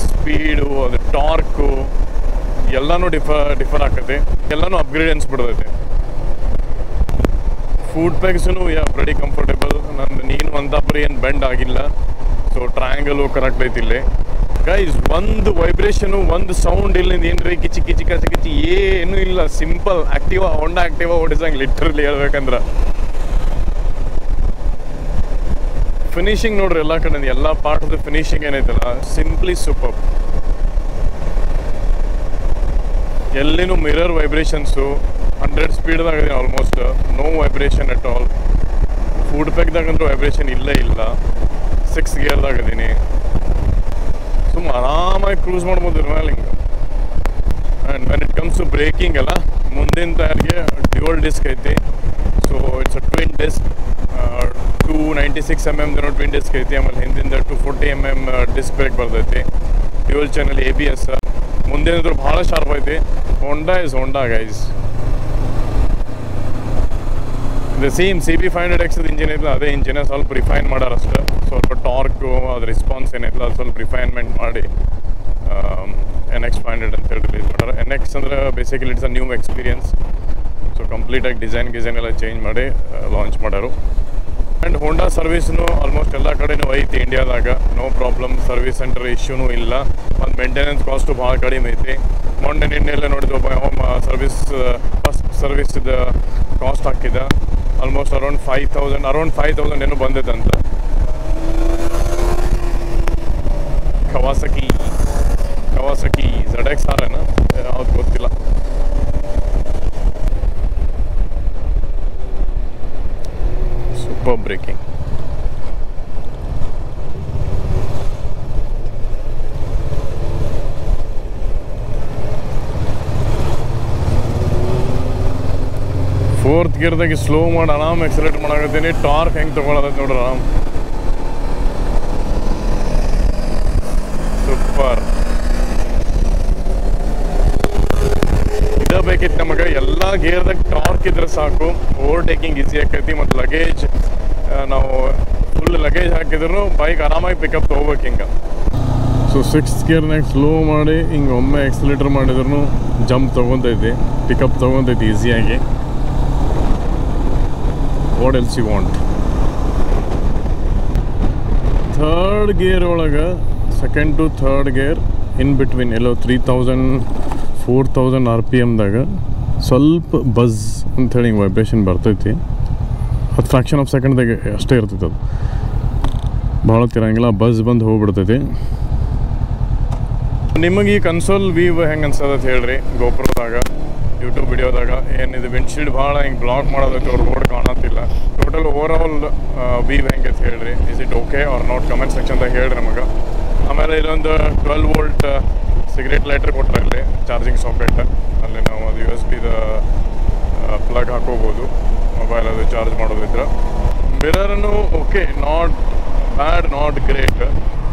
speed, ಅದು ಟಾರ್ಕು ಎಲ್ಲನೂ ಡಿಫರ್ ಆಕೈತೆ. ಎಲ್ಲನೂ upgrade ಅನ್ಸ್ಬಿಡ್ತೈತೆ. ಫುಡ್ ಪ್ಯಾಕ್ಸೂ ವೆರಿ ಕಂಫರ್ಟೇಬಲ್. ನಂದು ನೀನು ಒಂದಾಪರಿ ಏನು ಬೆಂಡ್ ಆಗಿಲ್ಲ. ಸೊ ಟ್ರಯಾಂಗಲು ಕರೆಕ್ಟ್ ಐತಿ ಇಲ್ಲಿ. ಗೈಸ್, ಒಂದು ವೈಬ್ರೇಷನು, ಒಂದು ಸೌಂಡ್ ಇಲ್ಲಿಂದ ಏನ್ರಿ ಕಿಚಿ ಏನೂ ಇಲ್ಲ. ಸಿಂಪಲ್ ಹೊಂಡಾ ಆಕ್ಟಿವಾ ಓಡಿಸಂಗೆ ಲಿಟ್ರಲಿ ಹೇಳ್ಬೇಕಂದ್ರೆ. ಫಿನಿಶಿಂಗ್ ನೋಡ್ರಿ ಎಲ್ಲ ಕಡೆ, ಎಲ್ಲ ಪಾರ್ಟ್ ಆಫ್ ಫಿನಿಶಿಂಗ್ ಏನೈತಲ್ಲ, ಸಿಂಪ್ಲಿ ಸೂಪರ್. ಎಲ್ಲಿನೂ ಮಿರರ್ ವೈಬ್ರೇಷನ್ಸು 100 ಸ್ಪೀಡ್ದಾಗ ಇದೆ almost. No vibration at all. Foot ಪ್ಯಾಕ್ದಾಗಂತೂ ವೈಬ್ರೇಷನ್ ಇಲ್ಲೇ ಇಲ್ಲ. 6 ಗೇರ್ದಾಗ ಇದೀನಿ. ಸುಮ್ಮನೆ ಆರಾಮಾಗಿ ಕ್ರೂಸ್ ಮಾಡ್ಬೋದು ಇರ್ಮೇಲೆ ಹಿಂಗೆ. And when it comes to braking ಎಲ್ಲ, ಮುಂದಿನ ಟೈರ್ಗೆ ಡ್ಯುಯಲ್ ಡಿಸ್ಕ್ ಐತಿ. So it's a twin disc. 296 mm twin disc ಐತಿ. ಆಮೇಲೆ ಹಿಂದಿಂದ 240 mm ಡಿಸ್ಕ್ ಬ್ರೇಕ್ ಬರ್ತೈತಿ. Dual channel ABS. ಮುಂದೇನಾದ್ರೂ ಭಾಳ ಶಾರ್ಪ್ ಐತಿ. Honda is Honda guys. The same CB500X engine ಐತಲ್ಲ, ಅದೇ ಇಂಜಿನ್ ಸ್ವಲ್ಪ ರಿಫೈನ್ ಮಾಡಾರಷ್ಟೆ. ಸ್ವಲ್ಪ ಟಾರ್ಕು, ಅದು ರೆಸ್ಪಾನ್ಸ್ ಏನೈತಲ್ಲ ಅದು ಸ್ವಲ್ಪ ರಿಫೈನ್ಮೆಂಟ್ ಮಾಡಿ NX500 ಅಂತೇಳಿ ರಿಲೀಸ್ ಮಾಡ್ಯಾರ. NX ಅಂದ್ರೆ basically it's a new experience. So ಕಂಪ್ಲೀಟಾಗಿ ಡಿಸೈನ್ ಎಲ್ಲ ಚೇಂಜ್ ಮಾಡಿ ಲಾಂಚ್ ಮಾಡ್ಯಾರು. ಆ್ಯಂಡ್ ಹೋಂಡಾ ಸರ್ವಿಸ್ನು ಆಲ್ಮೋಸ್ಟ್ ಎಲ್ಲ ಕಡೆನೂ ಐತಿ ಇಂಡಿಯಾದಾಗ. No problem. ಸರ್ವಿಸ್ ಸೆಂಟರ್ ಇಶ್ಯೂನೂ ಇಲ್ಲ. ಒಂದು ಮೇಂಟೆನೆನ್ಸ್ ಕಾಸ್ಟು ಭಾಳ ಕಡಿಮೆ ಐತಿ. ಮೊನ್ನೆ ನಿನ್ನೆಲ್ಲ ನೋಡಿದ್ವಿ, ಫಸ್ಟ್ ಸರ್ವಿಸ್ದು ಕಾಸ್ಟ್ ಹಾಕಿದ ಆಲ್ಮೋಸ್ಟ್ ಅರೌಂಡ್ 5,000 ಏನೋ ಬಂದೈತಂತ. ಕವಾಸಕಿ ZX-R ಯಾವ್ದು ಗೊತ್ತಿಲ್ಲ. Super breaking. 4th ಗೇರ್ದಾಗೆ ಸ್ಲೋ ಮಾಡಿ ಆರಾಮ್ ಎಕ್ಸಲೇಟ್ ಮಾಡಾಕತ್ತೀನಿ. ಟಾರ್ಕ್ ಹೆಂಗೆ ತೊಗೊಳದೈತೆ ನೋಡ್ರಿ ಆರಾಮ್. ಸೂಪರ್. ಇದ ಬೇಕಿತ್ತು ನಮಗೆ. ಎಲ್ಲ ಗೇರ್ದಾಗ ಟಾರ್ಕ್ ಇದ್ರೆ ಸಾಕು, ಓವರ್ಟೇಕಿಂಗ್ ಈಸಿ ಆಕೈತಿ. ಮತ್ತು ಲಗೇಜ್ ನಾವು ಫುಲ್ ಲಗೇಜ್ ಹಾಕಿದ್ರು ಬೈಕ್ ಆರಾಮಾಗಿ ಪಿಕಪ್ ತೊಗೋಬೇಕು ಹಿಂಗೆ. ಸೊ 6th ಗೇರ್ನಾಗ ಸ್ಲೋ ಮಾಡಿ ಹಿಂಗೆ ಒಮ್ಮೆ ಎಕ್ಸಲೇಟರ್ ಮಾಡಿದ್ರು ಜಂಪ್ ತೊಗೊತೈತಿ, ಪಿಕಪ್ ತೊಗೊತೈತಿ ಈಸಿಯಾಗಿ. What else you want. 3rd gear ಒಳಗೆ 2nd to 3rd gear in between ಎಲ್ಲೋ 3000-4000 RPMದಾಗ ಸ್ವಲ್ಪ ಬಜ್ ಅಂಥೇಳಿ ಹಿಂಗೆ ವೈಬ್ರೇಷನ್ ಬರ್ತೈತಿ. ಅದು ಫ್ರಾಕ್ಷನ್ ಆಫ್ ಸೆಕೆಂಡ್ದಾಗ ಅಷ್ಟೇ ಇರ್ತೈತೆ. ಅದು ಭಾಳ ತಿರಂಗಿಲ್ಲ, ಬಜ್ ಬಂದು ಹೋಗ್ಬಿಡ್ತೈತಿ. ನಿಮಗೆ ಈ ಕನ್ಸೋಲ್ ವೀವ್ ಹೆಂಗೆ ಅನ್ಸೋದತ್ ಹೇಳ್ರಿ. ಗೋಪ್ರೋದಾಗ ಯೂಟ್ಯೂಬ್ ವಿಡಿಯೋದಾಗ ಏನಿದೆ ವಿಂಡ್ಶೀಲ್ಡ್ ಭಾಳ ಹಿಂಗೆ ಬ್ಲಾಕ್ ಮಾಡೋದೈತೆ, ಅವ್ರು ರೋಡ್ ಕಾಣತ್ತಿಲ್ಲ. ಟೋಟಲ್ ಓವರಾಲ್ ವೀವ್ ಹೆಂಗೆ ಅಂತ ಹೇಳ್ರಿ. Is it okay or not comment ಸೆಕ್ಷನ್ದಾಗ ಹೇಳ್ರಿ ನಮಗೆ. ಆಮೇಲೆ ಇಲ್ಲೊಂದು 12 ವೋಲ್ಟ್ ಸಿಗರೇಟ್ ಲೈಟರ್ ಕೊಟ್ಟರೆ ಇಲ್ಲಿ ಚಾರ್ಜಿಂಗ್ ಸಾಕೆಟ್. ಅಲ್ಲಿ ನಾವು ಅದು USB ಪ್ಲಗ್ ಹಾಕೋಬೋದು ಮೊಬೈಲ್ ಅದು ಚಾರ್ಜ್ ಮಾಡೋದಿದ್ರೆ. ಮಿರರ್ನು okay, not bad, not great.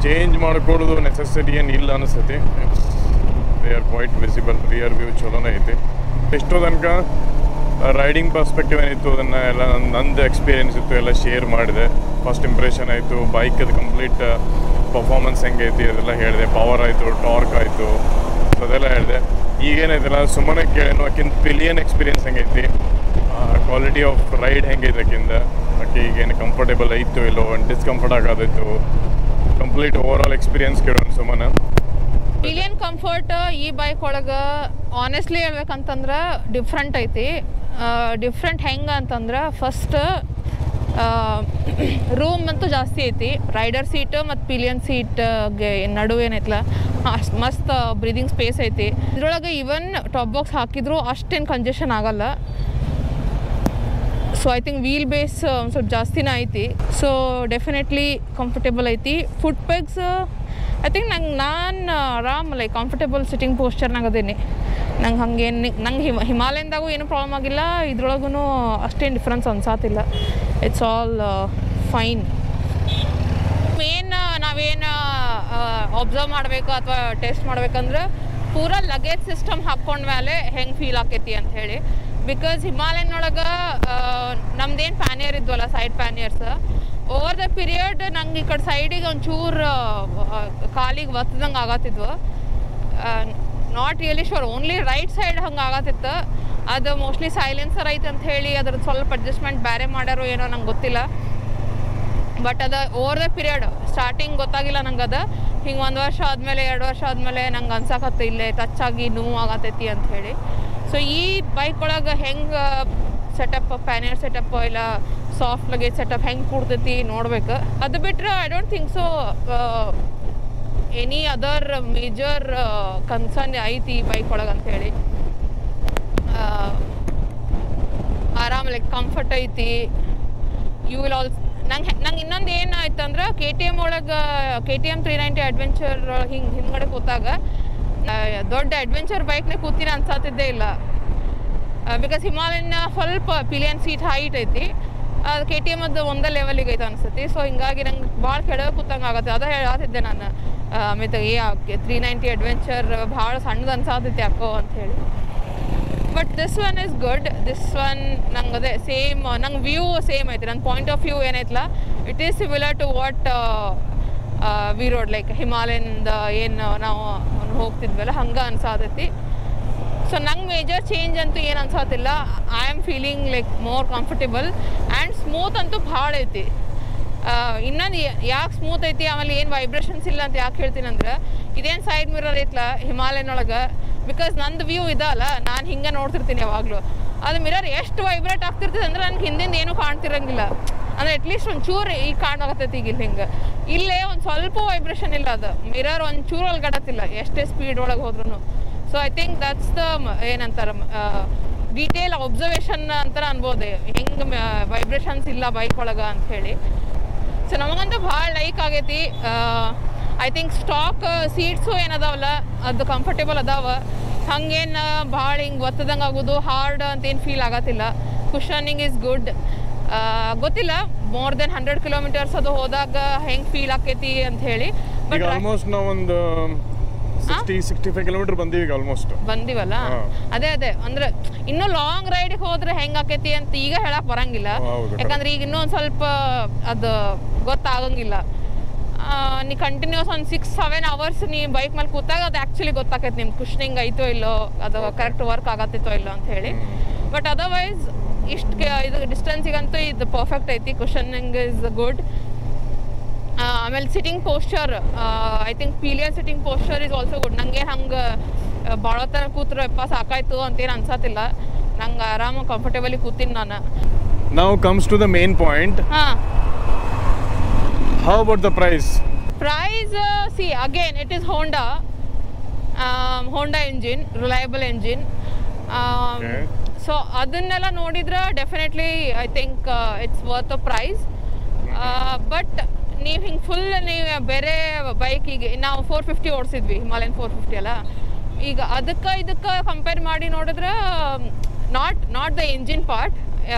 Change ಮಾಡಿಕೊಡೋದು ನೆಸೆಸಿಟಿ ಏನು ಇಲ್ಲ ಅನಿಸ್ತೈತಿ. They are quite visible. Rear view ಚಲೋನೇ ಐತಿ. ಎಷ್ಟೋ ತನಕ ರೈಡಿಂಗ್ ಪರ್ಸ್ಪೆಕ್ಟಿವ್ ಏನಿತ್ತು ಅದನ್ನು ಎಲ್ಲ ನಂದು ಎಕ್ಸ್ಪೀರಿಯನ್ಸ್ ಇತ್ತು ಎಲ್ಲ ಶೇರ್ ಮಾಡಿದೆ. ಫಸ್ಟ್ ಇಂಪ್ರೆಷನ್ ಆಯಿತು, ಬೈಕದು ಕಂಪ್ಲೀಟ್ ಪರ್ಫಾರ್ಮೆನ್ಸ್ ಹೆಂಗೈತಿ ಅದೆಲ್ಲ ಹೇಳಿದೆ. ಪವರ್ ಆಯಿತು, ಟಾರ್ಕ್ ಆಯಿತು, ಅದೆಲ್ಲ ಹೇಳಿದೆ. ಈಗೇನೈತಲ್ಲ ಸುಮ್ಮನೆ ಕೇಳೇನು ಆಕಿಂದ ಪಿಲಿಯನ್ ಎಕ್ಸ್ಪೀರಿಯನ್ಸ್ ಹೆಂಗೈತಿ, ಕ್ವಾಲಿಟಿ ಆಫ್ ರೈಡ್ ಹೆಂಗೈತೆ ಆಕಿಂದ, ಆಕೆ ಈಗೇನು ಕಂಫರ್ಟೇಬಲ್ ಐತು ಇಲ್ಲೋ, ಡಿಸ್ಕಂಫರ್ಟ್ ಆಗೋದೈತು, ಕಂಪ್ಲೀಟ್ ಓವರ್ ಆಲ್ ಎಕ್ಸ್ಪೀರಿಯನ್ಸ್ ಕೇಳೋಣ ಸುಮ್ಮನೆ. ಪಿಲಿಯನ್ ಕಂಫರ್ಟ್ ಈ ಬೈಕ್ ಒಳಗೆ ಆನೆಸ್ಟ್ಲಿ ಹೇಳ್ಬೇಕಂತಂದ್ರೆ ಡಿಫ್ರೆಂಟ್ ಐತಿ. ಡಿಫ್ರೆಂಟ್ ಹೆಂಗೆ ಅಂತಂದ್ರೆ ಫಸ್ಟ್ ರೂಮ್ ಅಂತೂ ಜಾಸ್ತಿ ಐತಿ. ರೈಡರ್ ಸೀಟ್ ಮತ್ತು ಪಿಲಿಯನ್ ಸೀಟ್ಗೆ ನಡುವೆ ಏನೈತಲ್ಲ ಅಷ್ಟು ಮಸ್ತ್ ಬ್ರೀದಿಂಗ್ ಸ್ಪೇಸ್ ಐತಿ. ಇದ್ರೊಳಗೆ ಈವನ್ ಟಾಪ್ ಬಾಕ್ಸ್ ಹಾಕಿದ್ರು ಅಷ್ಟೇನು ಕಂಜೆಷನ್ ಆಗಲ್ಲ. So I think wheel base ಒಂದು ಸ್ವಲ್ಪ ಜಾಸ್ತಿನೇ ಐತಿ. ಸೊ ಡೆಫಿನೆಟ್ಲಿ ಕಂಫರ್ಟೇಬಲ್ ಐತಿ. ಫುಟ್ ಪೆಗ್ಸ್ ಐ ಥಿಂಕ್ ನಾನು ಆರಾಮ್ ಲೈಕ್ ಕಂಫರ್ಟೇಬಲ್ ಸಿಟ್ಟಿಂಗ್ ಪೋಸ್ಚರ್ನಾಗ ಅದೀನಿ. ನಂಗೆ ಹಂಗೇನು ನಂಗೆ ಹಿಮಾಲಯನ್ದಾಗೂ ಏನೂ ಪ್ರಾಬ್ಲಮ್ ಆಗಿಲ್ಲ, ಇದ್ರೊಳಗೂ ಅಷ್ಟೇನು ಡಿಫ್ರೆನ್ಸ್ ಅನ್ಸಾತಿಲ್ಲ. It's all fine. ಮೇನ್ ನಾವೇನು ಅಬ್ಸರ್ವ್ ಮಾಡಬೇಕು ಅಥವಾ ಟೆಸ್ಟ್ ಮಾಡ್ಬೇಕಂದ್ರೆ ಪೂರಾ ಲಗೇಜ್ ಸಿಸ್ಟಮ್ ಹಾಕ್ಕೊಂಡ್ಮೇಲೆ ಹೆಂಗೆ ಫೀಲ್ ಆಕೈತಿ ಅಂತ ಹೇಳಿ. ಬಿಕಾಸ್ ಹಿಮಾಲಯನ್ ಒಳಗೆ ನಮ್ದೇನು ಪ್ಯಾನಿಯರ್ ಇದ್ವಲ್ಲ, side panniers, over the period ನಂಗೆ ಈ ಕಡೆ ಸೈಡಿಗೆ ಒಂಚೂರು ಕಾಲಿಗೆ ಒತ್ತದಂಗೆ ಆಗತ್ತಿದ್ವು. Not really sure, only right side ಹಂಗೆ ಆಗತ್ತಿತ್ತು. ಅದು ಮೋಸ್ಟ್ಲಿ ಸೈಲೆನ್ಸರ್ ಐತೆ ಅಂತ ಹೇಳಿ ಅದ್ರದ್ದು ಸ್ವಲ್ಪ ಅಡ್ಜಸ್ಟ್ಮೆಂಟ್ ಬೇರೆ ಮಾಡ್ಯಾರೋ ಏನೋ ನಂಗೆ ಗೊತ್ತಿಲ್ಲ. ಬಟ್ ಅದು ಓವರ್ ದ ಪೀರಿಯಡ್ ಸ್ಟಾರ್ಟಿಂಗ್ ಗೊತ್ತಾಗಿಲ್ಲ ನಂಗೆ. ಅದು ಹಿಂಗೆ 1 ವರ್ಷ ಆದಮೇಲೆ 2 ವರ್ಷ ಆದಮೇಲೆ ನಂಗೆ ಅನ್ಸಕತ್ತೆ ಇಲ್ಲೇ ಟಚ್ ಆಗಿ ನೋವು ಆಗತ್ತೈತಿ ಅಂತ ಹೇಳಿ. ಸೊ ಈ ಬೈಕ್ ಒಳಗೆ ಹೆಂಗೆ ಸೆಟಪ್, ಪ್ಯಾನಿಯರ್ ಸೆಟಪ್ ಇಲ್ಲ ಸಾಫ್ಟ್ ಲಗೇಜ್ ಸೆಟಪ್ ಹೆಂಗೆ ಕೊಡ್ತೈತಿ ನೋಡ್ಬೇಕು. ಅದು ಬಿಟ್ಟರೆ I don't think so any other major concern ಐತಿ ಈ ಬೈಕ್ ಒಳಗೆ ಅಂಥೇಳಿ. ಆರಾಮ್ ಲೈಕ್ ಕಂಫರ್ಟ್ ಐತಿ. ಯು ವಿಲ್ ಆಲ್ಸೋ ನಂಗೆ ಇನ್ನೊಂದು ಏನಾಯ್ತು ಅಂದ್ರೆ KTM ಒಳಗೆ KTM 390 ಅಡ್ವೆಂಚರ್ ಹಿಂದ್ಗಡೆ ಕೂತಾಗ ದೊಡ್ಡ ಅಡ್ವೆಂಚರ್ ಬೈಕ್ನೇ ಕೂತೀನಿ ಅನ್ಸಾತಿದ್ದೇ ಇಲ್ಲ. ಬಿಕಾಸ್ ಹಿಮಾಲಯನ್ ಸ್ವಲ್ಪ ಪಿಲಿಯನ್ ಸೀಟ್ ಹೈಟ್ ಐತಿ, ಅದು KTM ಅದು ಒಂದೇ ಲೆವೆಲಿಗೆ ಐತೆ ಅನ್ಸತಿ. ಸೊ ಹಿಂಗಾಗಿ ನಂಗೆ ಭಾಳ ಕೆಳಗೆ ಕೂತಂಗೆ ಆಗತ್ತೆ. ಅದೇ ಹೇಳತ್ತಿದ್ದೆ ನಾನು ಆಮೇಲೆ 390 ಅಡ್ವೆಂಚರ್ ಭಾಳ ಸಣ್ಣದು ಅನ್ಸಾತೈತಿ ಯಾಕೋ ಅಂಥೇಳಿ. But this one is good. This one ನಂಗೆ ಅದೇ ಸೇಮ್, ನಂಗೆ ವ್ಯೂ ಸೇಮ್ ಐತಿ. ನನ್ನ ಪಾಯಿಂಟ್ ಆಫ್ ವ್ಯೂ ಏನೈತಲ್ಲ, it is similar to what we rode like ಹಿಮಾಲಯನ್ದ ಏನು ನಾವು ಹೋಗ್ತಿದ್ವಲ್ಲ ಹಂಗೆ ಅನ್ಸಾತೈತಿ. ಸೊ ನಂಗೆ ಮೇಜರ್ ಚೇಂಜ್ ಅಂತೂ ಏನು ಅನ್ಸಾತಿಲ್ಲ. I am feeling like more comfortable and smooth ಅಂತೂ ಭಾಳ ಐತಿ. ಇನ್ನೊಂದು ಯಾಕೆ ಸ್ಮೂತ್ ಐತಿ ಆಮೇಲೆ ಏನು ವೈಬ್ರೇಷನ್ಸ್ ಇಲ್ಲ ಅಂತ ಯಾಕೆ ಹೇಳ್ತೀನಿ ಅಂದ್ರೆ, ಇದೇನು ಸೈಡ್ ಮಿರರ್ ಐತಲ್ಲ ಹಿಮಾಲಯನೊಳಗೆ, ಬಿಕಾಸ್ ನಂದು ವ್ಯೂ ಇದಲ್ಲ, ನಾನು ಹಿಂಗೆ ನೋಡ್ತಿರ್ತೀನಿ ಯಾವಾಗಲೂ. ಅದು ಮಿರರ್ ಎಷ್ಟು ವೈಬ್ರೇಟ್ ಆಗ್ತಿರ್ತದೆ ಅಂದ್ರೆ ನನಗೆ ಹಿಂದಿಂದ ಏನೂ ಕಾಣ್ತಿರಂಗಿಲ್ಲ. ಅಂದರೆ ಅಟ್ಲೀಸ್ಟ್ ಒಂಚೂರು ಈಗ ಕಾಣಾಗತ್ತೈತಿ ಈಗ ಇಲ್ಲಿ ಹಿಂಗೆ. ಇಲ್ಲೇ ಒಂದು ಸ್ವಲ್ಪ ವೈಬ್ರೇಷನ್ ಇಲ್ಲ, ಅದು ಮಿರರ್ ಒಂಚೂರು ಒಳಗಡತ್ತಿಲ್ಲ ಎಷ್ಟೇ ಸ್ಪೀಡ್ ಒಳಗೆ ಹೋದ್ರೂ. So I think that's the ಏನಂತಾರೆ ಡೀಟೇಲ್ ಅಬ್ಸರ್ವೇಷನ್ ಅಂತಾರೆ ಅನ್ಬೋದು, ಹೆಂಗೆ ವೈಬ್ರೇಷನ್ಸ್ ಇಲ್ಲ ಬೈಕ್ ಒಳಗೆ ಅಂಥೇಳಿ. ಸೊ ನಮಗಂತೂ ಭಾಳ ಲೈಕ್ ಆಗೈತಿ. ಐ ಥಿಂಕ್ ಸ್ಟಾಕ್ ಸೀಟ್ಸು ಏನದಾವಲ್ಲ ಅದು ಕಂಫರ್ಟೇಬಲ್ ಅದಾವ. ಹಂಗೇನು ಭಾಳ ಹಿಂಗೆ ಒತ್ತದಂಗೆ ಆಗೋದು ಹಾರ್ಡ್ ಅಂತೇನು ಫೀಲ್ ಆಗತ್ತಿಲ್ಲ. Cushioning is good. ಗೊತ್ತಿಲ್ಲ ಮೋರ್ ದೆನ್ 100 ಕಿಲೋಮೀಟರ್ಸ್ ಅದು ಹೋದಾಗ ಹೆಂಗೆ ಫೀಲ್ ಆಕೈತಿ ಅಂತ ಹೇಳಿ. ಬಟ್ ಆಲ್ಮೋಸ್ಟ್ ನಾವೊಂದು 60-65 ಕಿಲೋಮೀಟರ್ ಬಂದೀವಿ ಈಗ ಆಲ್ಮೋಸ್ಟ್. ಬಂದಿವಲ್ಲ, ಅದೇ ಅಂದ್ರೆ ಇನ್ನೂ ಲಾಂಗ್ ರೈಡ್ ಹೋದ್ರೆ ಹೆಂಗ್ ಆಕೈತಿ ಅಂತ ಈಗ ಹೇಳಕ್ ಬರಂಗಿಲ್ಲ. ಯಾಕಂದ್ರೆ ಈಗ ಇನ್ನೂ ಒಂದ್ ಸ್ವಲ್ಪ ಅದು ಗೊತ್ತಾಗಂಗಿಲ್ಲ. ನೀ ಕಂಟಿನ್ಯೂಸ್ ಒಂದು 6-7 ಅವರ್ಸ್ ನೀ ಬೈಕ್ ಮೇಲೆ ಕೂತಾಗ ಅದು ಆ್ಯಕ್ಚುಲಿ ಗೊತ್ತಾಕೈತೆ ನಿಮ್ಗೆ ಕುಷನಿಂಗ್ ಐತೋ ಇಲ್ಲೋ, ಅದು ಕರೆಕ್ಟ್ ವರ್ಕ್ ಆಗತ್ತಿತ್ತೋ ಇಲ್ಲೋ ಅಂತ ಹೇಳಿ. ಬಟ್ ಅದರ್ವೈಸ್ ಇದು ಡಿಸ್ಟೆನ್ಸಿಗಂತೂ ಇದು ಪರ್ಫೆಕ್ಟ್ ಐತಿ. Cushioning is good. ಆಮೇಲೆ sitting posture, I think pillion sitting posture is also good. ನಂಗೆ ಹಂಗೆ ಭಾಳ ಥರ ಕೂತ್ರೆ ಸಾಕಾಯ್ತು ಅಂತೇನು ಅನ್ಸತ್ತಿಲ್ಲ. ನಂಗೆ ಆರಾಮಾಗಿ ಕಂಫರ್ಟೇಬಲಿ ಕೂತೀನಿ ನಾನು. Now comes to the main point. How about the price? See, again, it is Honda engine, reliable engine. Okay. So ಅದನ್ನೆಲ್ಲ ನೋಡಿದ್ರೆ definitely I think it's worth a price. But ನೀವು ಹಿಂಗೆ ಫುಲ್ ನೀವು ಬೇರೆ ಬೈಕಿಗೆ ನಾವು 450 ಓಡಿಸಿದ್ವಿ, ಹಿಮಾಲಯನ್ 450 ಅಲ್ಲ. ಈಗ ಇದಕ್ಕೆ ಕಂಪೇರ್ ಮಾಡಿ ನೋಡಿದ್ರೆ not the engine part,